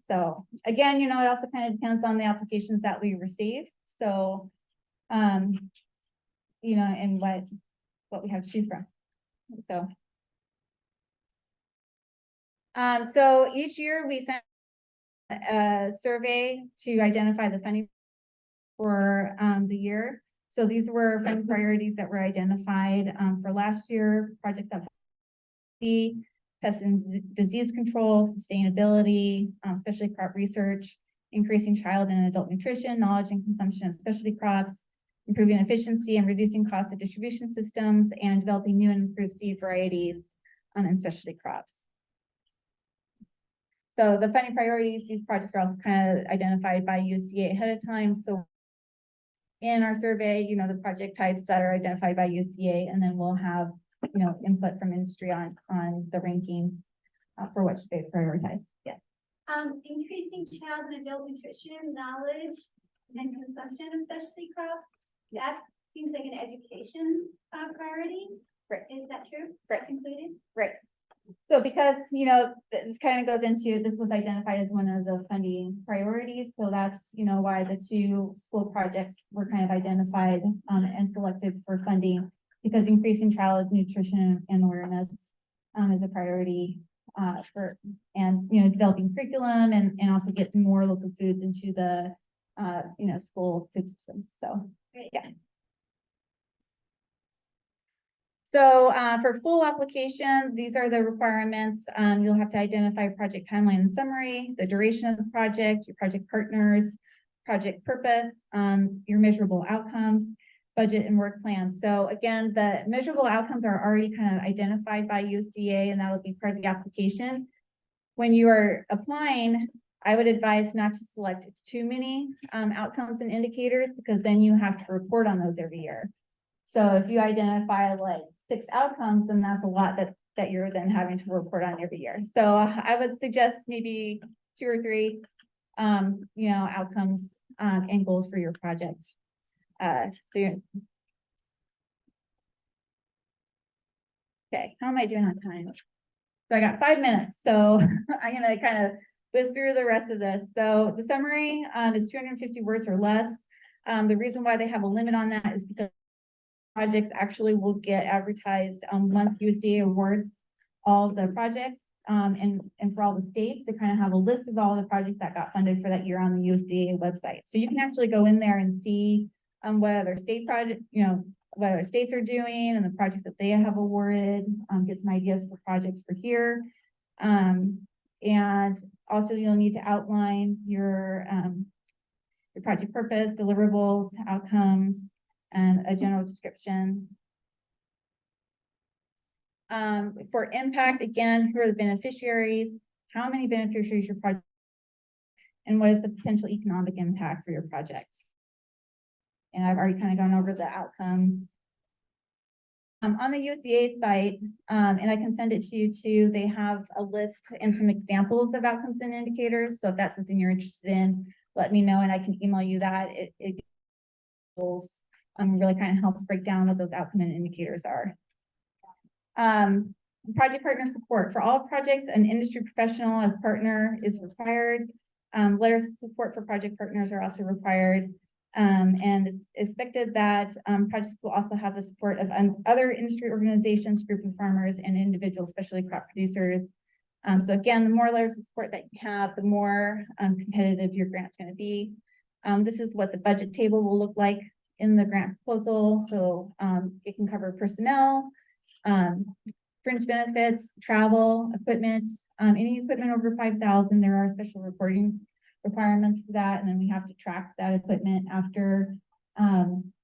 So again, it also kind of depends on the applications that we receive. So, and what we have to choose from. So each year we send a survey to identify the funding for the year. So these were funding priorities that were identified for last year, projects that pest and disease control, sustainability, specialty crop research, increasing child and adult nutrition, knowledge and consumption of specialty crops, improving efficiency and reducing cost of distribution systems, and developing new and improved seed varieties and specialty crops. So the funding priorities, these projects are also kind of identified by USDA ahead of time. So in our survey, the project types that are identified by USDA, and then we'll have, input from industry on the rankings for which they prioritize. Yeah. Increasing child and adult nutrition, knowledge, and consumption of specialty crops. That seems like an education priority. Right. Is that true? Right. That's included? Right. So because, this kind of goes into, this was identified as one of the funding priorities. So that's, why the two school projects were kind of identified and selected for funding, because increasing child nutrition and awareness is a priority developing curriculum and also getting more local foods into the, school food systems. So, yeah. So for full application, these are the requirements. You'll have to identify project timeline and summary, the duration of the project, your project partners, project purpose, your measurable outcomes, budget and work plan. So again, the measurable outcomes are already kind of identified by USDA, and that will be part of the application. When you are applying, I would advise not to select too many outcomes and indicators, because then you have to report on those every year. So if you identify like 6 outcomes, then that's a lot that you're then having to report on every year. So I would suggest maybe 2 or 3, outcomes and goals for your project. Okay, how am I doing on time? So I got 5 minutes, so I'm gonna kind of whiz through the rest of this. So the summary is 250 words or less. The reason why they have a limit on that is because projects actually will get advertised once USDA awards all the projects and for all the states, to kind of have a list of all the projects that got funded for that year on the USDA website. So you can actually go in there and see what other state project, what other states are doing and the projects that they have awarded, get some ideas for projects for here. And also you'll need to outline your project purpose, deliverables, outcomes, and a general description. For impact, again, who are the beneficiaries? How many beneficiaries your project? And what is the potential economic impact for your project? And I've already kind of gone over the outcomes. On the USDA site, and I can send it to you too, they have a list and some examples of outcomes and indicators. So if that's something you're interested in, let me know and I can email you that. It really kind of helps break down what those outcome and indicators are. Project partner support. For all projects, an industry professional as partner is required. Letters of support for project partners are also required. And it's expected that projects will also have the support of other industry organizations, group of farmers, and individual specialty crop producers. So again, the more layers of support that you have, the more competitive your grant's going to be. This is what the budget table will look like in the grant proposal. So it can cover personnel, fringe benefits, travel, equipment, any equipment over 5,000. There are special reporting requirements for that, and then we have to track that equipment after,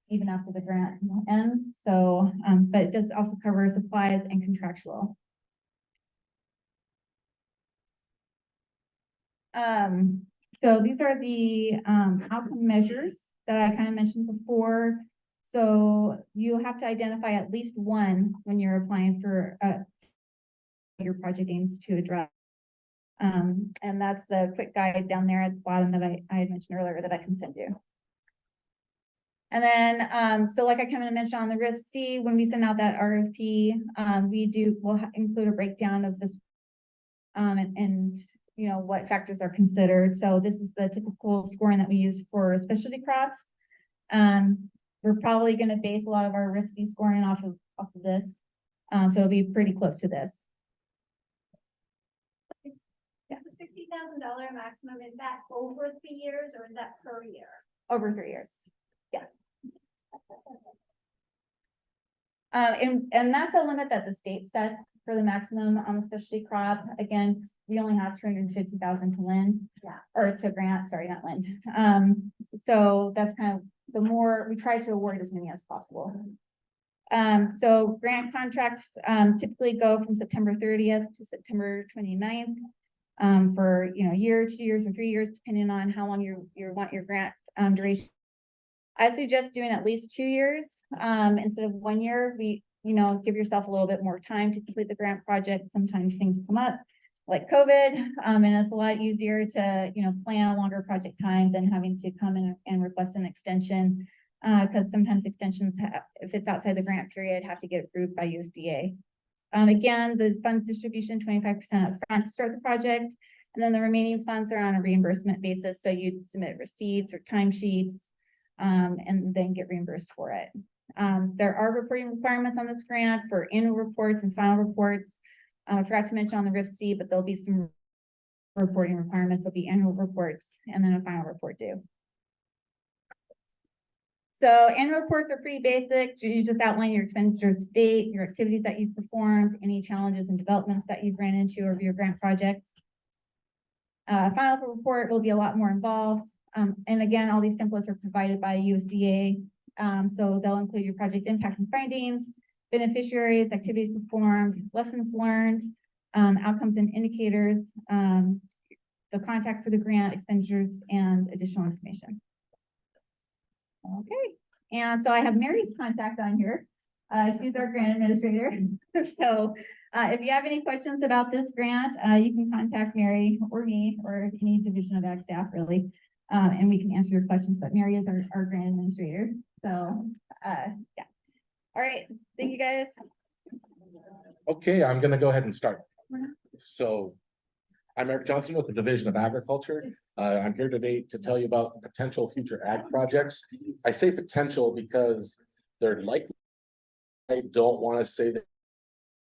even after the grant ends. So, but it does also cover supplies and contractual. So these are the outcome measures that I kind of mentioned before. So you have to identify at least one when you're applying for your project aims to address. And that's the quick guide down there at the bottom that I had mentioned earlier that I can send you. And then, so like I kind of mentioned on the RIF-C, when we send out that RFP, we'll include a breakdown of this and you know, what factors are considered. So this is the typical scoring that we use for specialty crops. We're probably going to base a lot of our RIF-C scoring off of this. So it'll be pretty close to this. The $60,000 maximum, is that over 3 years or is that per year? Over 3 years. Yeah. And that's a limit that the state sets for the maximum on the specialty crop. Again, we only have 250,000 to lend, or to grant, sorry, not lend. So that's kind of the more we try to award as many as possible. So grant contracts typically go from September 30th to September 29th. For a year, 2 years, or 3 years, depending on how long you want your grant duration. I suggest doing at least 2 years instead of 1 year. Give yourself a little bit more time to complete the grant project. Sometimes things come up like COVID, and it's a lot easier to plan a longer project time than having to come in and request an extension because sometimes extensions, if it's outside the grant period, have to get approved by USDA. Again, the funds distribution 25% up front to start the project, and then the remaining funds are on a reimbursement basis. So you submit receipts or timesheets and then get reimbursed for it. There are reporting requirements on this grant for annual reports and final reports. I forgot to mention on the RIF-C, but there'll be some reporting requirements. There'll be annual reports and then a final report due. So annual reports are pretty basic. You just outline your expenditures to date, your activities that you've performed, any challenges and developments that you've ran into over your grant project. Final report will be a lot more involved. And again, all these templates are provided by USDA. So they'll include your project impact and findings, beneficiaries, activities performed, lessons learned, outcomes and indicators, the contact for the grant, expenditures, and additional information. Okay, and so I have Mary's contact on here. She's our grant administrator. So if you have any questions about this grant, you can contact Mary or me or any division of ag staff really, and we can answer your questions. But Mary is our grant administrator. So yeah. All right, thank you guys. Okay, I'm gonna go ahead and start. So I'm Eric Johnson with the Division of Agriculture. I'm here today to tell you about potential future ag projects. I say potential because they're likely. I don't want to say that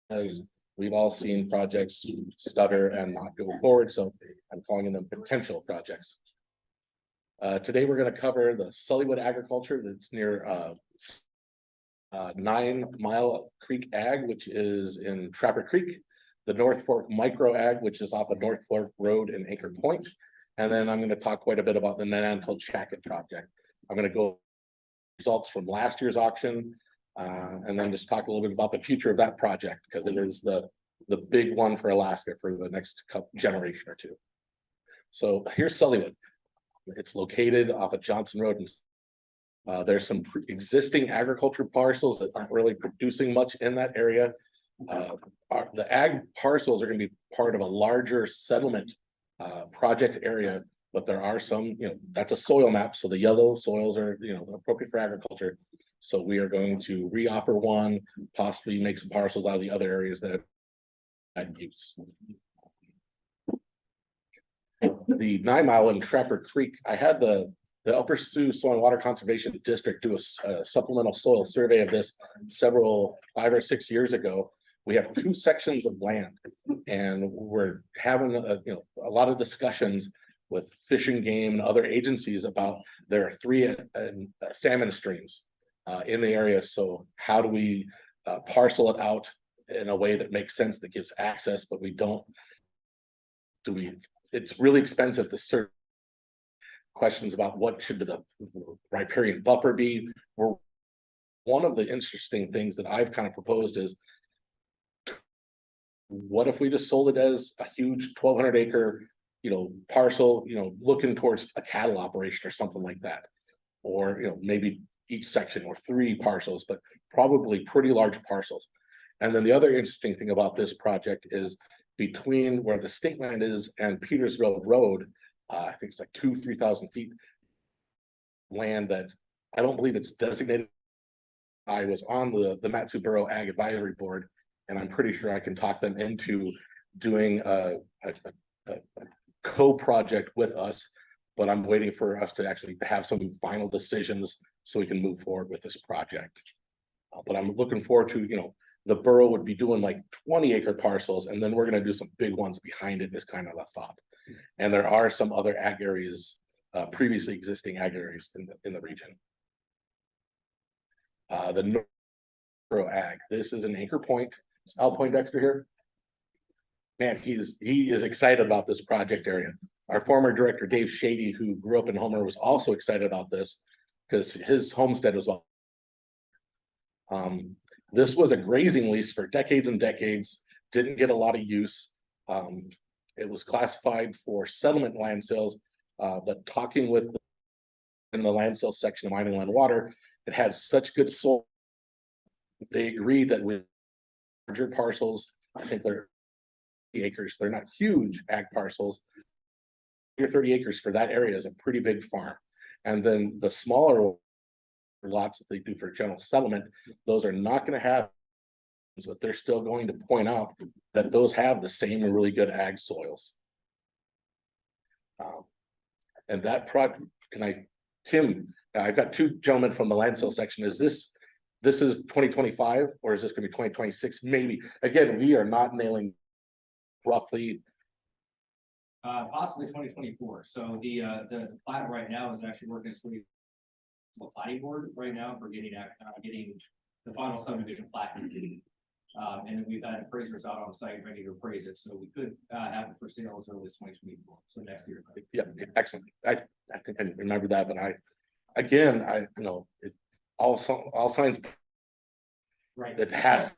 because we've all seen projects stutter and not go forward. So I'm calling them potential projects. Today, we're going to cover the Sullywood agriculture that's near 9 Mile Creek Ag, which is in Trapper Creek, the North Fork Micro Ag, which is off of North Fork Road in Anchor Point. And then I'm going to talk quite a bit about the Nanantil Chacket project. I'm going to go results from last year's auction, and then just talk a little bit about the future of that project, because it is the big one for Alaska for the next generation or two. So here's Sullywood. It's located off of Johnson Road, and there's some existing agriculture parcels that aren't really producing much in that area. The ag parcels are going to be part of a larger settlement project area, but there are some, that's a soil map, so the yellow soils are, appropriate for agriculture. So we are going to reoffer one, possibly make some parcels out of the other areas that have use. The 9 Mile and Trapper Creek, I had the Upper Sioux Soil and Water Conservation District do a supplemental soil survey of this 5 or 6 years ago. We have 2 sections of land, and we're having a lot of discussions with Fish and Game and other agencies about there are 3 salmon streams in the area. So how do we parcel it out in a way that makes sense, that gives access, but we don't it's really expensive to search questions about what should the riparian buffer be. One of the interesting things that I've kind of proposed is, what if we just sold it as a huge 1,200 acre, parcel, looking towards a cattle operation or something like that, or maybe each section or 3 parcels, but probably pretty large parcels. And then the other interesting thing about this project is between where the state land is and Petersville Road, I think it's like 3,000 feet land that I don't believe it's designated. I was on the Matsu Borough Ag Advisory Board, and I'm pretty sure I can talk them into doing a co-project with us, but I'm waiting for us to actually have some final decisions so we can move forward with this project. But I'm looking forward to, the borough would be doing like 20 acre parcels, and then we're going to do some big ones behind it, is kind of the thought. And there are some other ag areas, previously existing ag areas in the region. The North Ag, this is an Anchor Point. Is Al Poindexter here? Man, he is excited about this project area. Our former director, Dave Shady, who grew up in Homer, was also excited about this because his homestead was this was a grazing lease for decades and decades, didn't get a lot of use. It was classified for settlement land sales, but talking with in the land sales section of Mining Land Water, it had such good soil. They agreed that with larger parcels, I think they're 30 acres, they're not huge ag parcels. 30 acres for that area is a pretty big farm. And then the smaller lots that they do for general settlement, those are not going to have, but they're still going to point out that those have the same really good ag soils. And that project, Tim, I've got 2 gentlemen from the land sale section. Is this is 2025 or is this going to be 2026? Maybe. Again, we are not nailing roughly. Possibly 2024. So the plat right now is actually working its way the planning board right now for getting the final subdivision plat. And we've had appraisers out on site ready to appraise it, so we could have it for sale as early as 2024. So next year. Yeah, excellent. I think I remember that, but all signs right. It has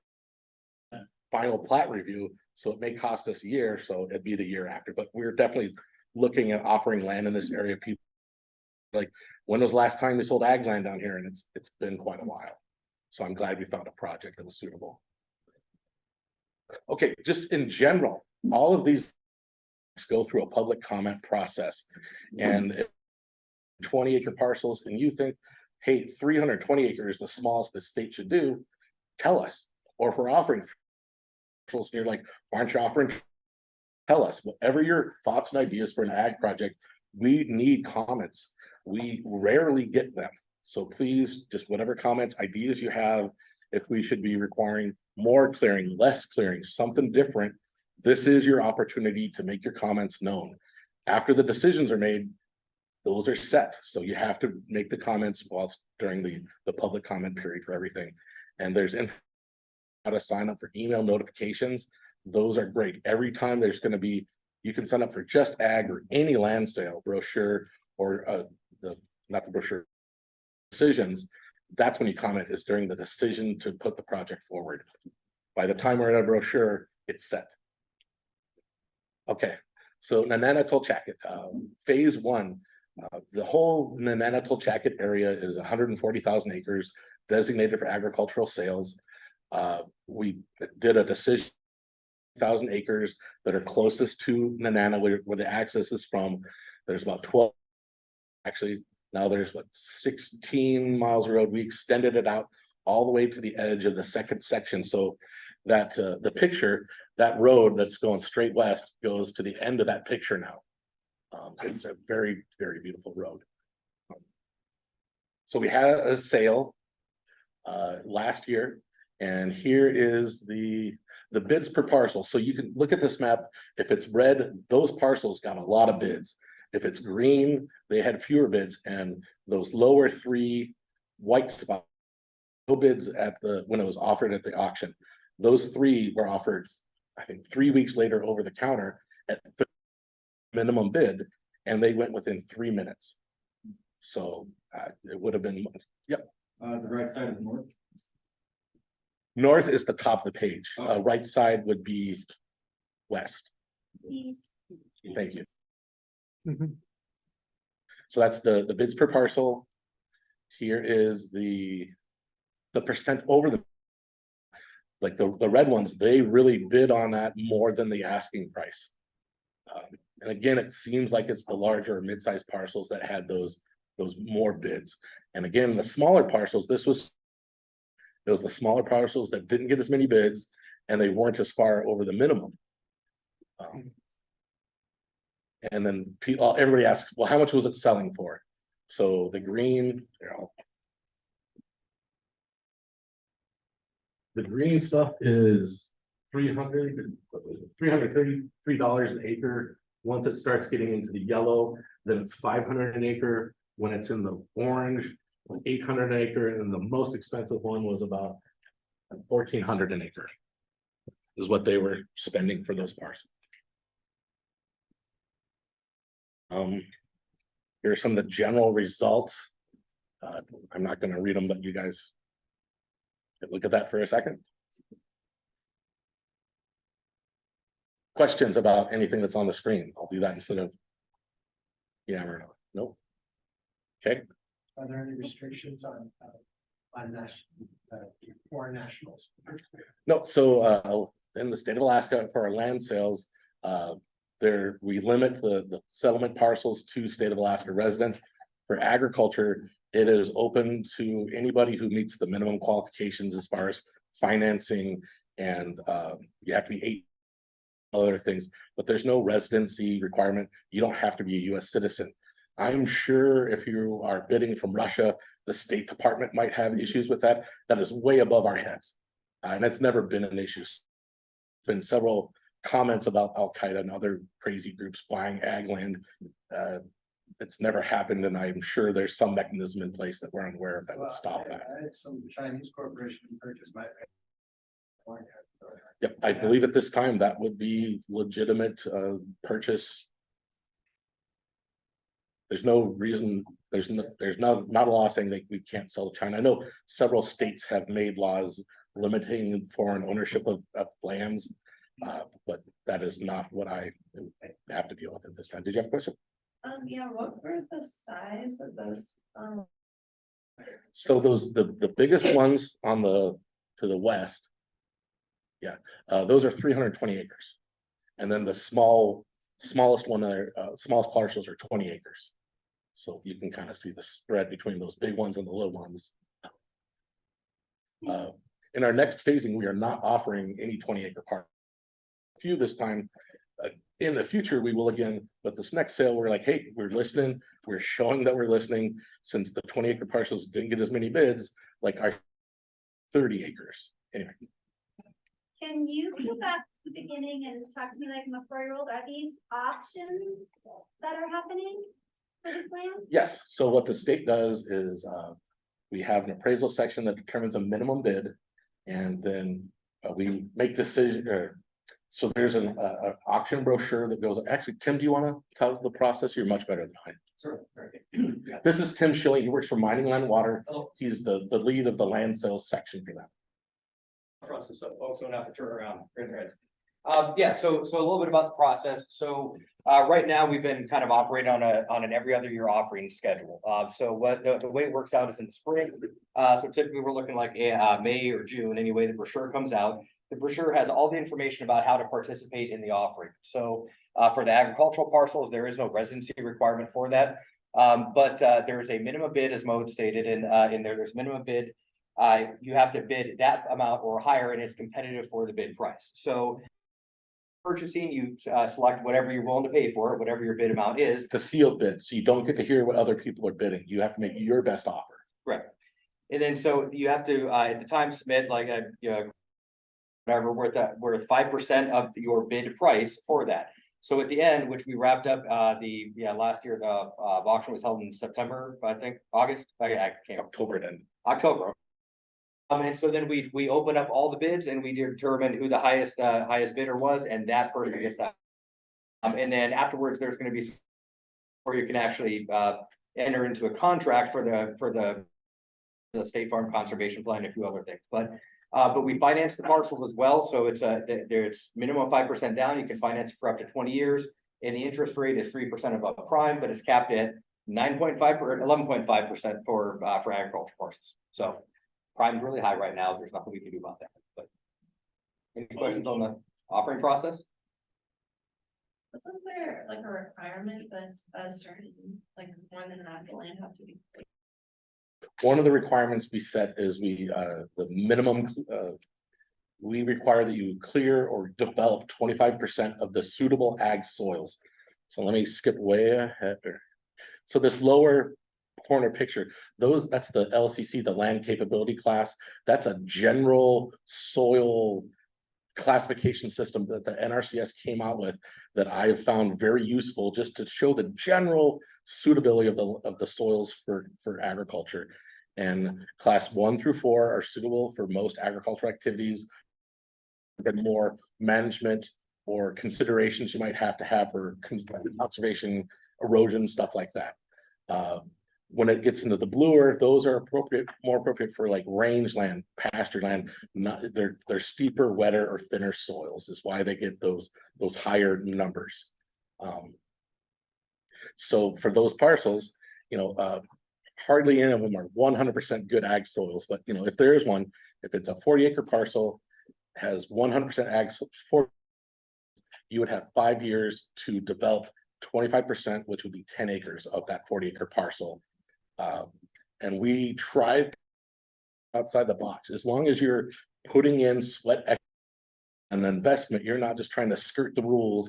final plat review, so it may cost us a year, so it'd be the year after. But we're definitely looking at offering land in this area. People like, when was the last time we sold ag land down here? And it's been quite a while. So I'm glad we found a project that was suitable. Okay, just in general, all of these go through a public comment process, and 20 acre parcels, and you think, hey, 320 acres is the smallest the state should do, tell us. Or if we're offering parcels, you're like, why aren't you offering? Tell us whatever your thoughts and ideas for an ag project. We need comments. We rarely get them. So please, just whatever comments, ideas you have, if we should be requiring more clearing, less clearing, something different, this is your opportunity to make your comments known. After the decisions are made, those are set. So you have to make the comments whilst during the public comment period for everything. and there's how to sign up for email notifications. Those are great. Every time there's going to be, you can sign up for Just Ag or any land sale brochure or not the brochure, decisions. That's when you comment, is during the decision to put the project forward. By the time we're in a brochure, it's set. Okay, so Nanana Tolchakit, phase one, the whole Nanana Tolchakit area is 140,000 acres designated for agricultural sales. We did a decision, 1,000 acres that are closest to Nanana, where the access is from. There's about 12, actually, now there's what, 16 miles of road. We extended it out all the way to the edge of the second section, so that the picture, that road that's going straight west goes to the end of that picture now. It's a very, very beautiful road. So we had a sale last year, and here is the bids per parcel. So you can look at this map. If it's red, those parcels got a lot of bids. If it's green, they had fewer bids, and those lower three white spots, no bids at when it was offered at the auction. Those three were offered, I think, 3 weeks later over the counter at the minimum bid, and they went within 3 minutes. So it would have been, yep. The right side is north. North is the top of the page. Right side would be west. Thank you. So that's the bids per parcel. Here is the percent over the, like the red ones, they really bid on that more than the asking price. And again, it seems like it's the larger or mid-sized parcels that had those more bids. And again, the smaller parcels, it was the smaller parcels that didn't get as many bids, and they weren't as far over the minimum. And then everybody asks, well, how much was it selling for? So the green, the green stuff is $333 an acre. Once it starts getting into the yellow, then it's $500 an acre. When it's in the orange, $800 an acre, and the most expensive one was about $1,400 an acre. Is what they were spending for those parcels. Here are some of the general results. I'm not going to read them, but you guys look at that for a second. Questions about anything that's on the screen? I'll do that instead of yeah or no. Nope. Okay. Are there any restrictions on foreign nationals? No. So in the state of Alaska, for our land sales, we limit the settlement parcels to state of Alaska residents. For agriculture, it is open to anybody who meets the minimum qualifications as far as financing, and you have to be 8 other things, but there's no residency requirement. You don't have to be a U.S. citizen. I'm sure if you are bidding from Russia, the State Department might have issues with that. That is way above our heads, and it's never been an issue. Been several comments about Al-Qaeda and other crazy groups buying ag land. It's never happened, and I'm sure there's some mechanism in place that we're unaware of that would stop that. Some Chinese corporation purchased my. Yep, I believe at this time that would be legitimate purchase. There's no reason, there's not a law saying that we can't sell to China. I know several states have made laws limiting foreign ownership of lands, but that is not what I have to deal with at this time. Did you have a question? Yeah, what were the size of those? So the biggest ones on to the west, yeah, those are 320 acres, and then the smallest one there, smallest parcels are 20 acres. So you can kind of see the spread between those big ones and the little ones. In our next phasing, we are not offering any 20-acre parcels. Few this time. In the future, we will again, but this next sale, we're like, hey, we're listening. We're showing that we're listening. Since the 20-acre parcels didn't get as many bids, like our 30 acres. Anyway. Can you go back to the beginning and talk to me like I'm a 4-year-old? Are these auctions that are happening for this land? Yes. So what the state does is we have an appraisal section that determines a minimum bid, And then we make decision, so there's an auction brochure that goes, actually, Tim, do you want to tell the process? You're much better than I. Sure. This is Tim Schilling. He works for Mining Land Water. He's the lead of the land sales section for that. Process, so folks don't have to turn around, turn their heads. Yeah, so a little bit about the process. So right now, we've been kind of operating on an every other year offering schedule. So what the way it works out is in the spring. So typically we're looking like May or June, anyway, the brochure comes out. The brochure has all the information about how to participate in the offering. So for the agricultural parcels, there is no residency requirement for that. But there is a minimum bid, as Mo stated, and there's minimum bid. You have to bid that amount or higher, and it's competitive for the bid price. So purchasing, you select whatever you're willing to pay for it, whatever your bid amount is. It's a sealed bid, so you don't get to hear what other people are bidding. You have to make your best offer. Correct. And then so you have to at the time submit like a whatever worth 5% of your bid price for that. So at the end, which we wrapped up last year, the auction was held in September, I think August. I can't. October then. October. And so then we open up all the bids and we determine who the highest bidder was, and that person gets that. And then afterwards, there's going to be where you can actually enter into a contract for the State Farm Conservation Plan and a few other things. But we finance the parcels as well, so there's minimum 5% down. You can finance it for up to 20 years, and the interest rate is 3% above prime, but it's capped at 9.5 or 11.5% for agricultural parcels. So prime's really high right now. There's nothing we can do about that. But any questions on the offering process? Wasn't there like a requirement that certain, like more than half the land have to be? One of the requirements we set is the minimum, we require that you clear or develop 25% of the suitable ag soils. So let me skip way ahead. So this lower corner picture, that's the LCC, the land capability class. That's a general soil classification system that the NRCS came out with that I have found very useful, just to show the general suitability of the soils for agriculture. And class 1 through 4 are suitable for most agricultural activities, but more management or considerations you might have to have for conservation, erosion, stuff like that. When it gets into the bluer, those are more appropriate for like rangeland, pasture land. They're steeper, wetter, or thinner soils is why they get those higher numbers. So for those parcels, hardly any of them are 100% good ag soils, but if there is one, if it's a 40-acre parcel, has 100% ag soils, you would have 5 years to develop 25%, which would be 10 acres of that 40-acre parcel. And we tried outside the box. As long as you're putting in sweat and investment, you're not just trying to skirt the rules,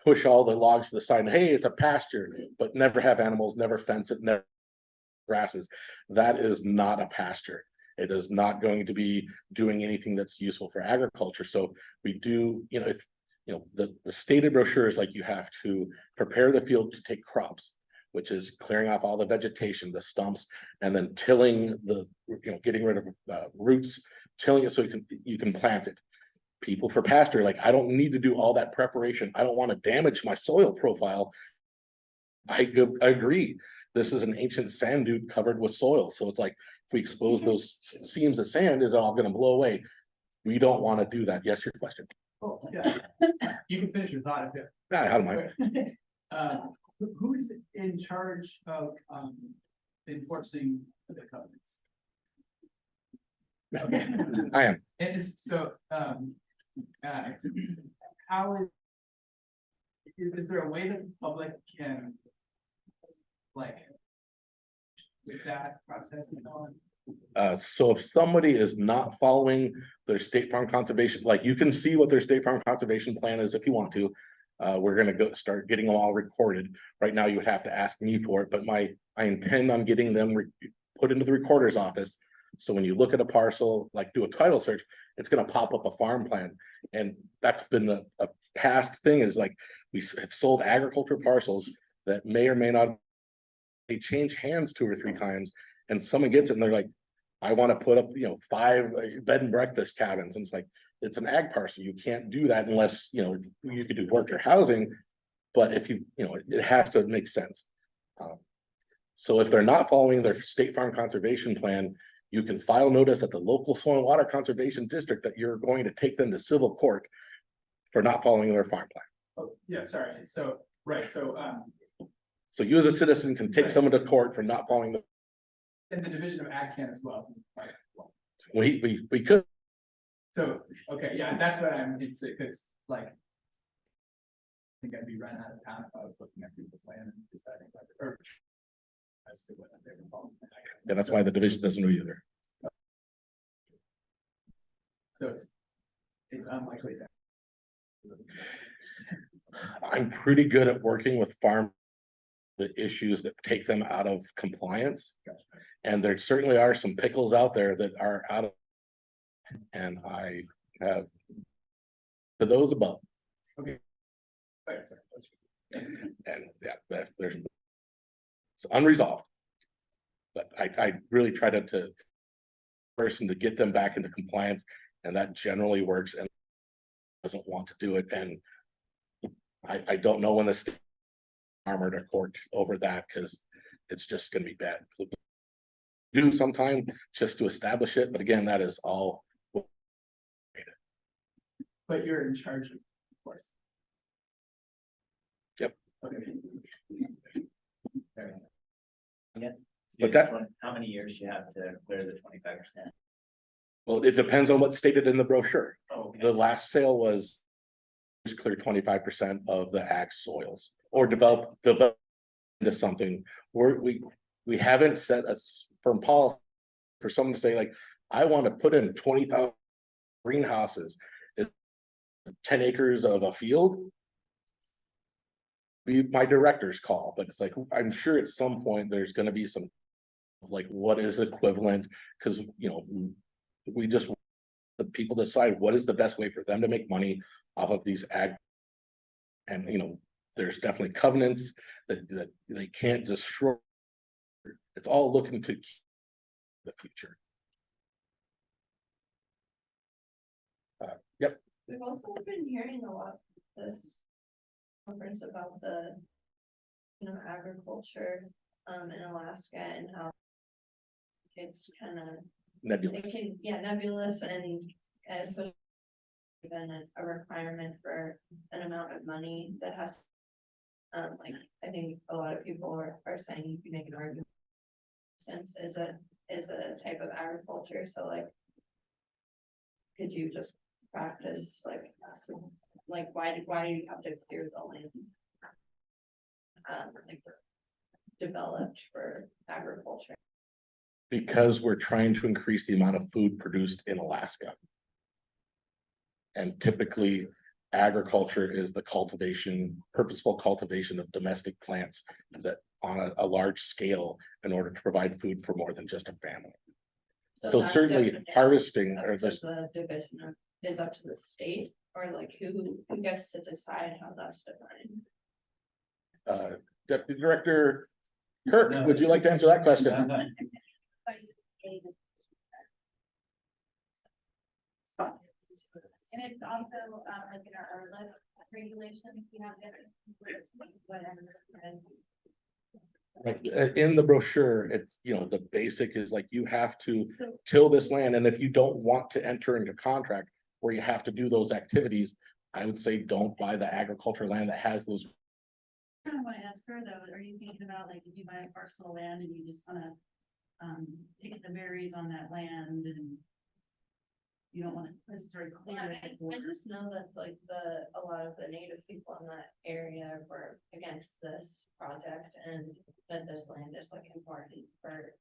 push all the logs to the side and hey, it's a pasture, but never have animals, never fence it, never grasses. That is not a pasture. It is not going to be doing anything that's useful for agriculture. So we do, if the stated brochure is like you have to prepare the field to take crops, which is clearing off all the vegetation, the stumps, and then tilling getting rid of roots, tilling it so you can plant it. People for pasture, like I don't need to do all that preparation. I don't want to damage my soil profile. I agree. This is an ancient sand dune covered with soil. So it's like, if we expose those seams of sand, is it all going to blow away? We don't want to do that. Yes, your question. Oh, yeah. You can finish your thought. How do I? Who's in charge of enforcing the covenants? Okay. I am. And it's so how is there a way that the public can with that process going? So if somebody is not following their State Farm Conservation, like you can see what their State Farm Conservation Plan is if you want to. We're going to start getting them all recorded. Right now, you would have to ask me for it, but I intend on getting them put into the recorder's office. So when you look at a parcel, like do a title search, it's going to pop up a farm plan. And that's been a past thing, is like we have sold agricultural parcels that may or may not, they change hands 2 or 3 times, and someone gets it and they're like, I want to put up, 5 bed and breakfast cabins, and it's like, it's an ag parcel, you can't do that unless, you could do worker housing. But if it has to make sense. So if they're not following their state farm conservation plan, you can file notice at the local soil and water conservation district that you're going to take them to civil court for not following their farm plan. Oh, yeah, sorry, so, right, so, So you as a citizen can take someone to court for not following the, and the Division of Ag can as well. we could, So, okay, yeah, that's what I'm, it's, because like. I think I'd be run out of town if I was looking at people's land and deciding whether, or. As to whether they were involved. and that's why the division doesn't know either. So it's unlikely to. I'm pretty good at working with farm. The issues that take them out of compliance. And there certainly are some pickles out there that are out of. And I have. To those above. Okay. Right, sorry. And yeah, there's. It's unresolved. But I really try to. Person to get them back into compliance, and that generally works, and. Doesn't want to do it, and. I don't know when the state. Armored a court over that, because it's just gonna be bad. Do sometime just to establish it, but again, that is all. But you're in charge of course. Yep. Okay. But that- How many years you have to clear the 25%? Well, it depends on what's stated in the brochure. Okay. The last sale was. Clear 25% of the ag soils or develop into something where we haven't set a firm policy. For someone to say like, I want to put in 20,000 greenhouses, 10 acres of a field. Be my director's call, but it's like, I'm sure at some point there's gonna be some. Like, what is equivalent, because we just. The people decide what is the best way for them to make money off of these ag. And there's definitely covenants that they can't destroy. It's all looking to the future. Yep. We've also been hearing a lot this conference about the, agriculture, in Alaska and how it's kind of, Nebulous. nebulous and especially even a requirement for an amount of money that has, like, I think a lot of people are saying you can make an argument since is a type of agriculture, so like, could you just practice like why do you have to clear the land? Like developed for agriculture. Because we're trying to increase the amount of food produced in Alaska. And typically, agriculture is the purposeful cultivation of domestic plants that on a large scale in order to provide food for more than just a family. So that certainly definition harvesting is or up to this, the division is up to the state, or like who gets to decide how that's defined? Deputy Director Kirk, would you like to answer that question? And it's also, like in our list regulations, you have different, whatever. Like in the brochure, it's, the basic is like you have to till this land, and if you don't want to enter into contract where you have to do those activities, I would say don't buy the agricultural land that has those. I kind of want to ask her though, are you thinking about like if you buy a parcel of land and you just want to pick the berries on that land and you don't want to necessarily clear it? I just know that like a lot of the native people in that area were against this project and that this land is like important for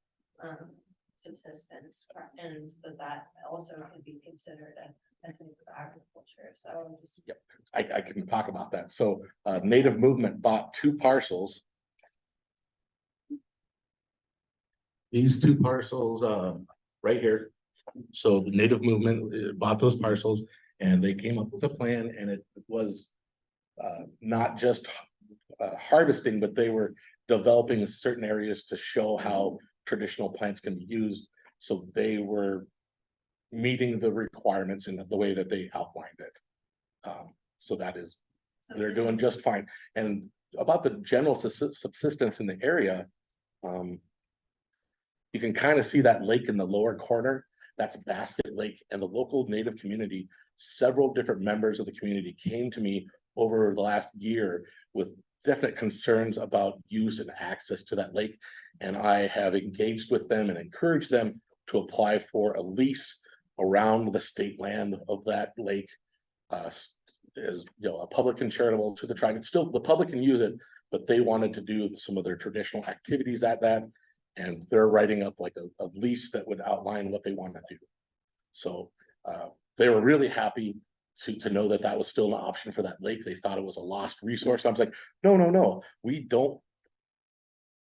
subsistence and that also could be considered a type of agriculture. So just. Yep, I can talk about that. So Native Movement bought 2 parcels. These 2 parcels right here. So the Native Movement bought those parcels and they came up with a plan, and it was not just harvesting, but they were developing certain areas to show how traditional plants can be used So they were meeting the requirements in the way that they outlined it. So that is, they're doing just fine. And about the general subsistence in the area, you can kind of see that lake in the lower corner. That's Basket Lake, and the local Native community, several different members of the community came to me over the last year with definite concerns about use and access to that lake. And I have engaged with them and encouraged them to apply for a lease around the state land of that lake. As you know, a public and charitable to the tribe. It's still, the public can use it, but they wanted to do some of their traditional activities at that. And they're writing up like a lease that would outline what they want to do. So they were really happy to know that that was still an option for that lake. They thought it was a lost resource. I was like, no, we don't.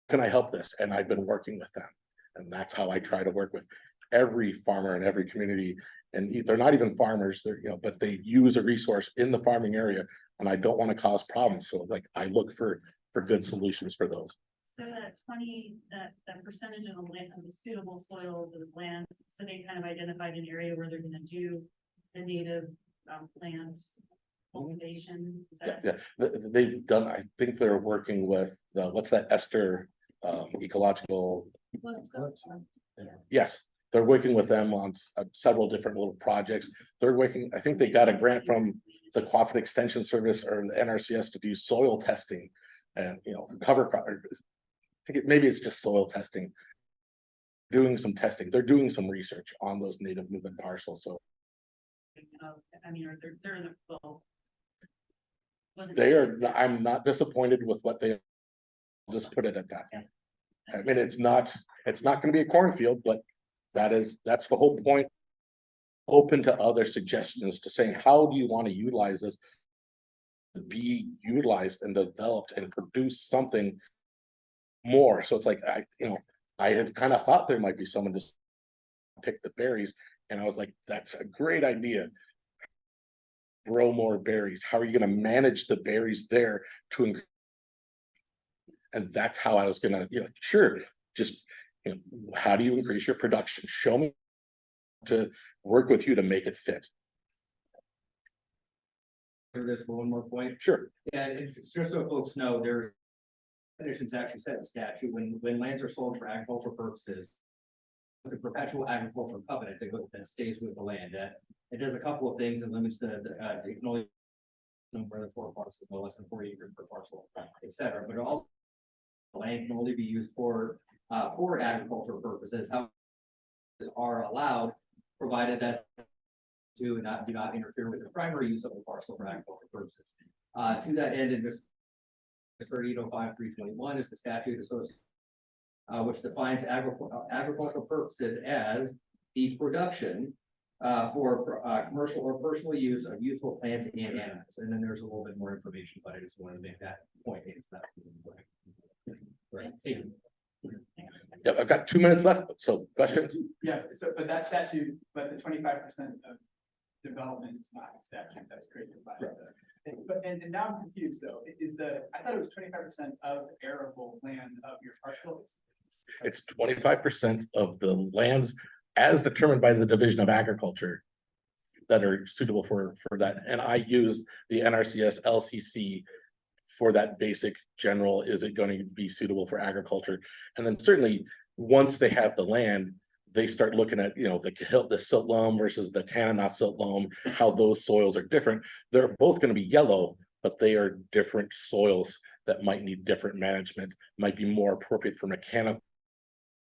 Can I help this? And I've been working with them. And that's how I try to work with every farmer in every community. And they're not even farmers, they're, you know, but they use a resource in the farming area, and I don't want to cause problems. So like, I look for good solutions for those. So that percentage of the land, of the suitable soil of those lands, so they kind of identified an area where they're gonna do the native plants cultivation. Is that- Yeah, they've done, I think they're working with, what's that, Esther, ecological. Yes, they're working with them on several different little projects. They're working, I think they got a grant from the Cooperative Extension Service or the NRCS to do soil testing and, you know, cover crop. I think maybe it's just soil testing. Doing some testing, they're doing some research on those native movement parcels, so. I mean, they're in the, well. They are, I'm not disappointed with what they, just put it at that. Yeah. I mean, it's not gonna be a cornfield, but that's the whole point. Open to other suggestions to saying, how do you want to utilize this? To be utilized and developed and produce something more. So it's like, I had kind of thought there might be someone just pick the berries, and I was like, that's a great idea. Grow more berries. How are you going to manage the berries there to increase? And that's how I was gonna, sure, just, how do you increase your production? Show me to work with you to make it fit. There's one more point. Sure. Yeah, it's just so folks know, there definitions actually set in statute when lands are sold for agricultural purposes. The perpetual agricultural covenant that stays with the land. It does a couple of things and limits the it can only number of 4 parcels, no less than 4 acres per parcel, etc. But also the land can only be used for agricultural purposes. How are allowed, provided that do not interfere with the primary use of the parcel for agricultural purposes. To that end, in this 3805-321 is the statute associated, which defines agricultural purposes as the production for commercial or personal use of useful plants and animals. And then there's a little bit more information, but I just wanted to make that point. Right. Yep, I've got 2 minutes left, so questions? Yeah, so, but that statute, but the 25% of development is not a statute that's created by and now I'm confused though, I thought it was 25% of arable land of your parcel. It's 25% of the lands as determined by the Division of Agriculture that are suitable for that. And I use the NRCS LCC for that basic general, is it going to be suitable for agriculture? And then certainly once they have the land, they start looking at, the silt loam versus the Tanana silt loam, how those soils are different. They're both going to be yellow, but they are different soils that might need different management, might be more appropriate for mechanical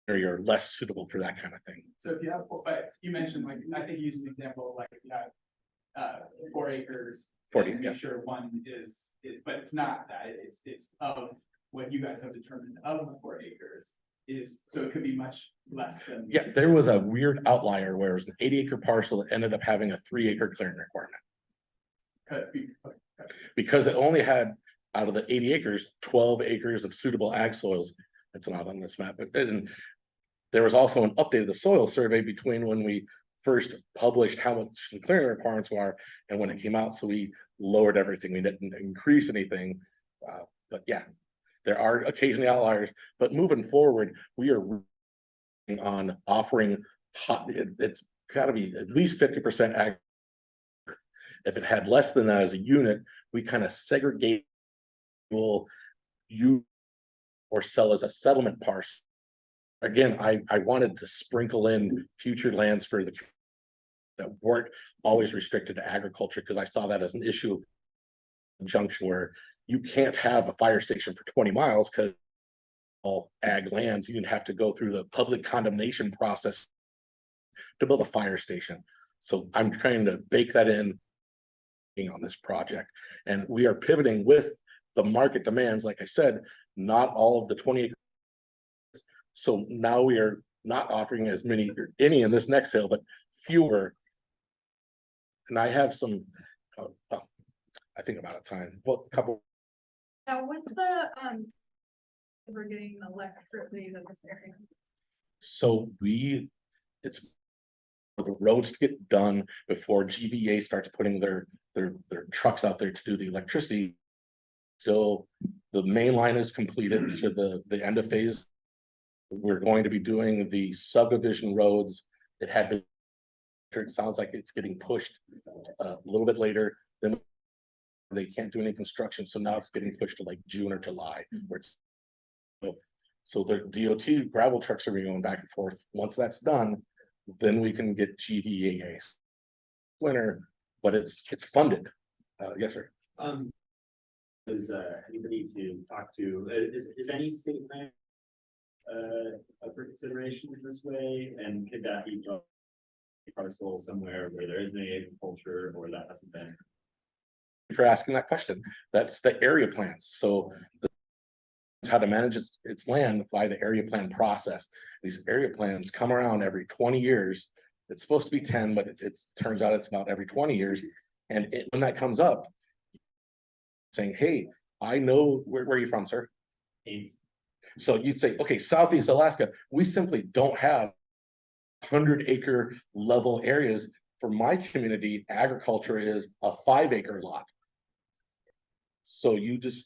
area or less suitable for that kind of thing. So if you have, you mentioned, like, I think you used an example, like if you have 4 acres. 40, make yeah. sure one is, but it's not that, it's of what you guys have determined of the 4 acres is, so it could be much less than. Yeah, there was a weird outlier where it was an 80-acre parcel that ended up having a 3-acre clearing requirement. Could be. Because it only had, out of the 80 acres, 12 acres of suitable ag soils. It's not on this map, but then there was also an update of the soil survey between when we first published how much the clearing requirements were and when it came out. So we lowered everything. We didn't increase anything. But yeah, there are occasionally outliers, but moving forward, we are on offering it's gotta be at least 50% ag. If it had less than that as a unit, we kind of segregate. Will you or sell as a settlement parcel? Again, I wanted to sprinkle in future lands for the that weren't always restricted to agriculture, because I saw that as an issue junction where you can't have a fire station for 20 miles because all ag lands, you'd have to go through the public condemnation process to build a fire station. So I'm trying to bake that in on this project, and we are pivoting with the market demands. Like I said, not all of the 20 acres. So now we are not offering as many, or any in this next sale, but fewer. And I have some, I think I'm out of time, well, a couple. Now, what's the, we're getting electricity that this area? So it's the roads to get done before GVA starts putting their trucks out there to do the electricity. So the main line is completed to the end of phase. We're going to be doing the subdivision roads. It had been, it sounds like it's getting pushed a little bit later. Then they can't do any construction, so now it's getting pushed to like June or July, where it's so the DOT gravel trucks are going back and forth. Once that's done, then we can get GVA winter, but it's funded. Yes, sir. Is anybody to talk to, is any state plan up for consideration in this way, and could that be a parcel somewhere where there isn't any agriculture or that hasn't been? For asking that question, that's the area plans. So how to manage its land by the area plan process. These area plans come around every 20 years. It's supposed to be 10, but it turns out it's about every 20 years. And when that comes up, saying, hey, I know, where are you from, sir? Ames. So you'd say, okay, Southeast Alaska, we simply don't have 100-acre level areas. For my community, agriculture is a 5-acre lot. So you just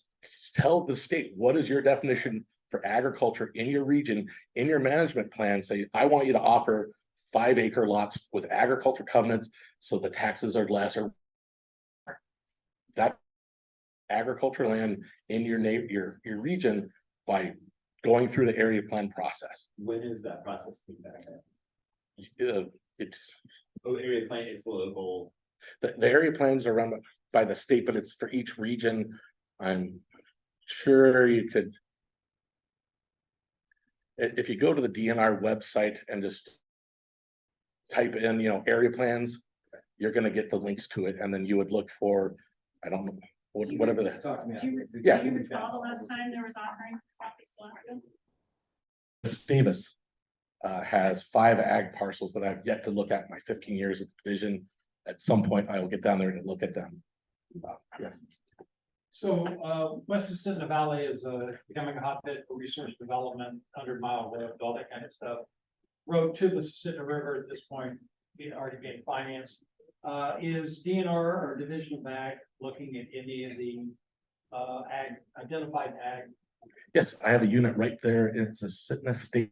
tell the state, what is your definition for agriculture in your region, in your management plan? Say, I want you to offer 5-acre lots with agriculture covenants, so the taxes are less, or that agriculture land in your region by going through the area plan process. When is that process being back at? It's area plan, it's local. the area plans are run by the state, but it's for each region. I'm sure you could, if you go to the DNR website and just type in, area plans, you're going to get the links to it, and then you would look for, I don't know, whatever the. Yeah. Do you recall the last time there was offering for Southeast Alaska? Davis has 5 ag parcels that I've yet to look at in my 15 years of division. At some point, I will get down there and look at them. Yeah. So West Susitna Valley is becoming a hotbed for resource development, 100-mile road, all that kind of stuff. Road to the Susitna River at this point already being financed. Is DNR or Division of Ag looking at any of the identified ag? Yes, I have a unit right there. It's a Susitna State.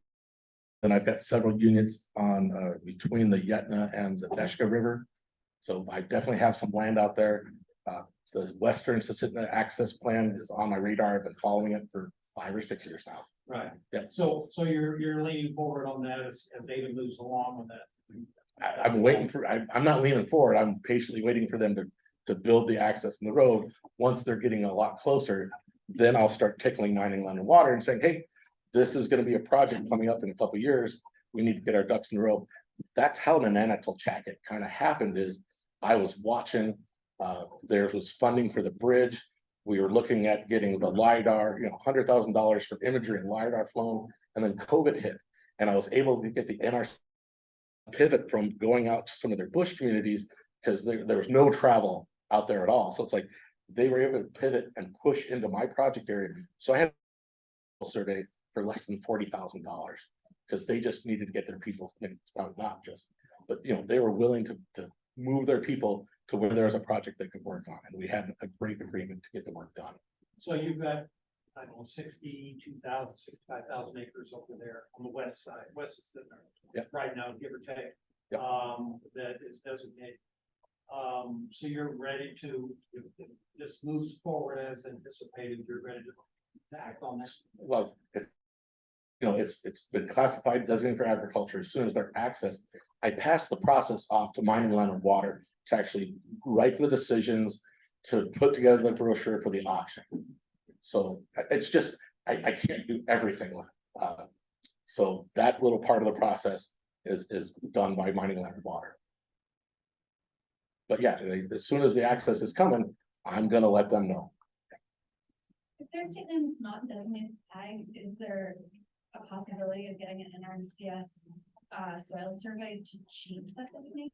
And I've got several units on between the Yetna and the Veshka River. So I definitely have some land out there. The Western Susitna Access Plan is on my radar. I've been following it for 5 or 6 years now. Right. Yeah. So you're leaning forward on that as David moves along with that. I'm waiting for, I'm not leaning forward. I'm patiently waiting for them to build the access in the road. Once they're getting a lot closer, then I'll start tickling Mining Land and Water and saying, hey, this is going to be a project coming up in a couple of years. We need to get our ducks in a row. That's how the Nanticoke Chacket kind of happened. Is I was watching, there was funding for the bridge. We were looking at getting the LiDAR, $100,000 for imagery and LiDAR flown, and then COVID hit. And I was able to get the NRC pivot from going out to some of their bush communities, because there was no travel out there at all. So it's like they were able to pivot and push into my project area. So I had a survey for less than $40,000, because they just needed to get their people, and it's probably not just, but they were willing to move their people to where there was a project they could work on, and we had a great agreement to get the work done. So you've got I don't know, 65,000 acres over there on the west side, west is the, Yep. right now, give or take. Yep. That is designated. So you're ready to, if this moves forward as anticipated, you're ready to act on this. Well, it's been classified designated for agriculture. As soon as they're accessed, I pass the process off to Mining, Land and Water to actually write the decisions, to put together the brochure for the auction. So it's just, I can't do everything. So that little part of the process is done by Mining, Land and Water. But yeah, as soon as the access is coming, I'm gonna let them know. If their statement is not designated ag, is there a possibility of getting an NRCS soil survey to change that designation?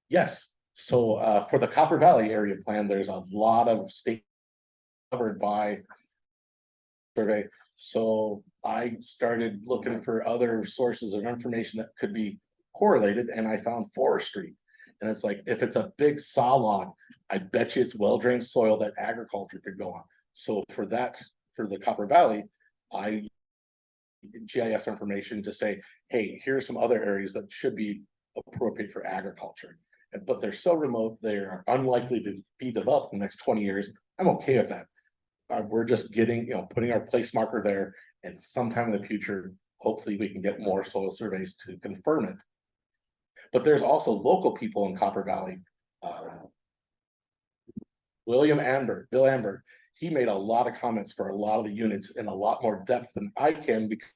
Yes, so for the Copper Valley area plan, there's a lot of state covered by survey. So I started looking for other sources of information that could be correlated, and I found forestry. And it's like, if it's a big saw log, I bet you it's well-drained soil that agriculture could go on. So for that, for the Copper Valley, I GIS information to say, hey, here's some other areas that should be appropriate for agriculture. But they're so remote, they are unlikely to be developed in the next 20 years. I'm okay with that. We're just getting, putting our place marker there, and sometime in the future, hopefully we can get more soil surveys to confirm it. But there's also local people in Copper Valley. Bill Amber, he made a lot of comments for a lot of the units in a lot more depth than I can because of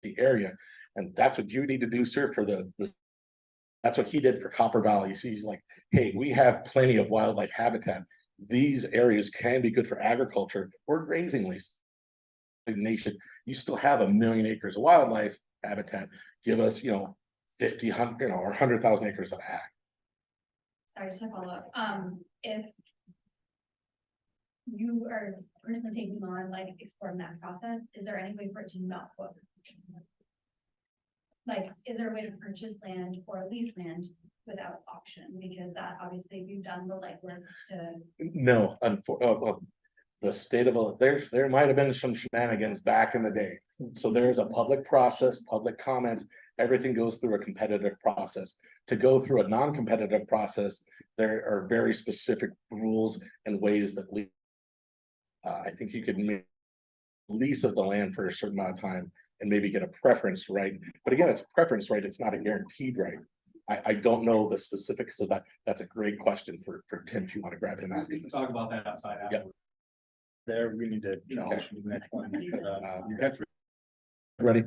the area. And that's what you need to do, sir, for that's what he did for Copper Valley. So he's like, hey, we have plenty of wildlife habitat. These areas can be good for agriculture or grazing lease. Nation, you still have 1 million acres of wildlife habitat. Give us, 50, 100, or 100,000 acres of ag. Sorry, just to follow up, if you are personally taking on like exploring that process, is there any way for it to not book? Like, is there a way to purchase land or lease land without auction? Because that obviously you've done the legwork to. No, the state of, there might have been some shenanigans back in the day. So there's a public process, public comments, everything goes through a competitive process. To go through a non-competitive process, there are very specific rules and ways that I think you could make lease of the land for a certain amount of time and maybe get a preference right. But again, it's a preference right, it's not a guaranteed right. I don't know the specifics of that. That's a great question for Tim, if you want to grab him after We can this. talk about that outside. Yep. Afterwards. There, we need to, the next one, because, you got Ready?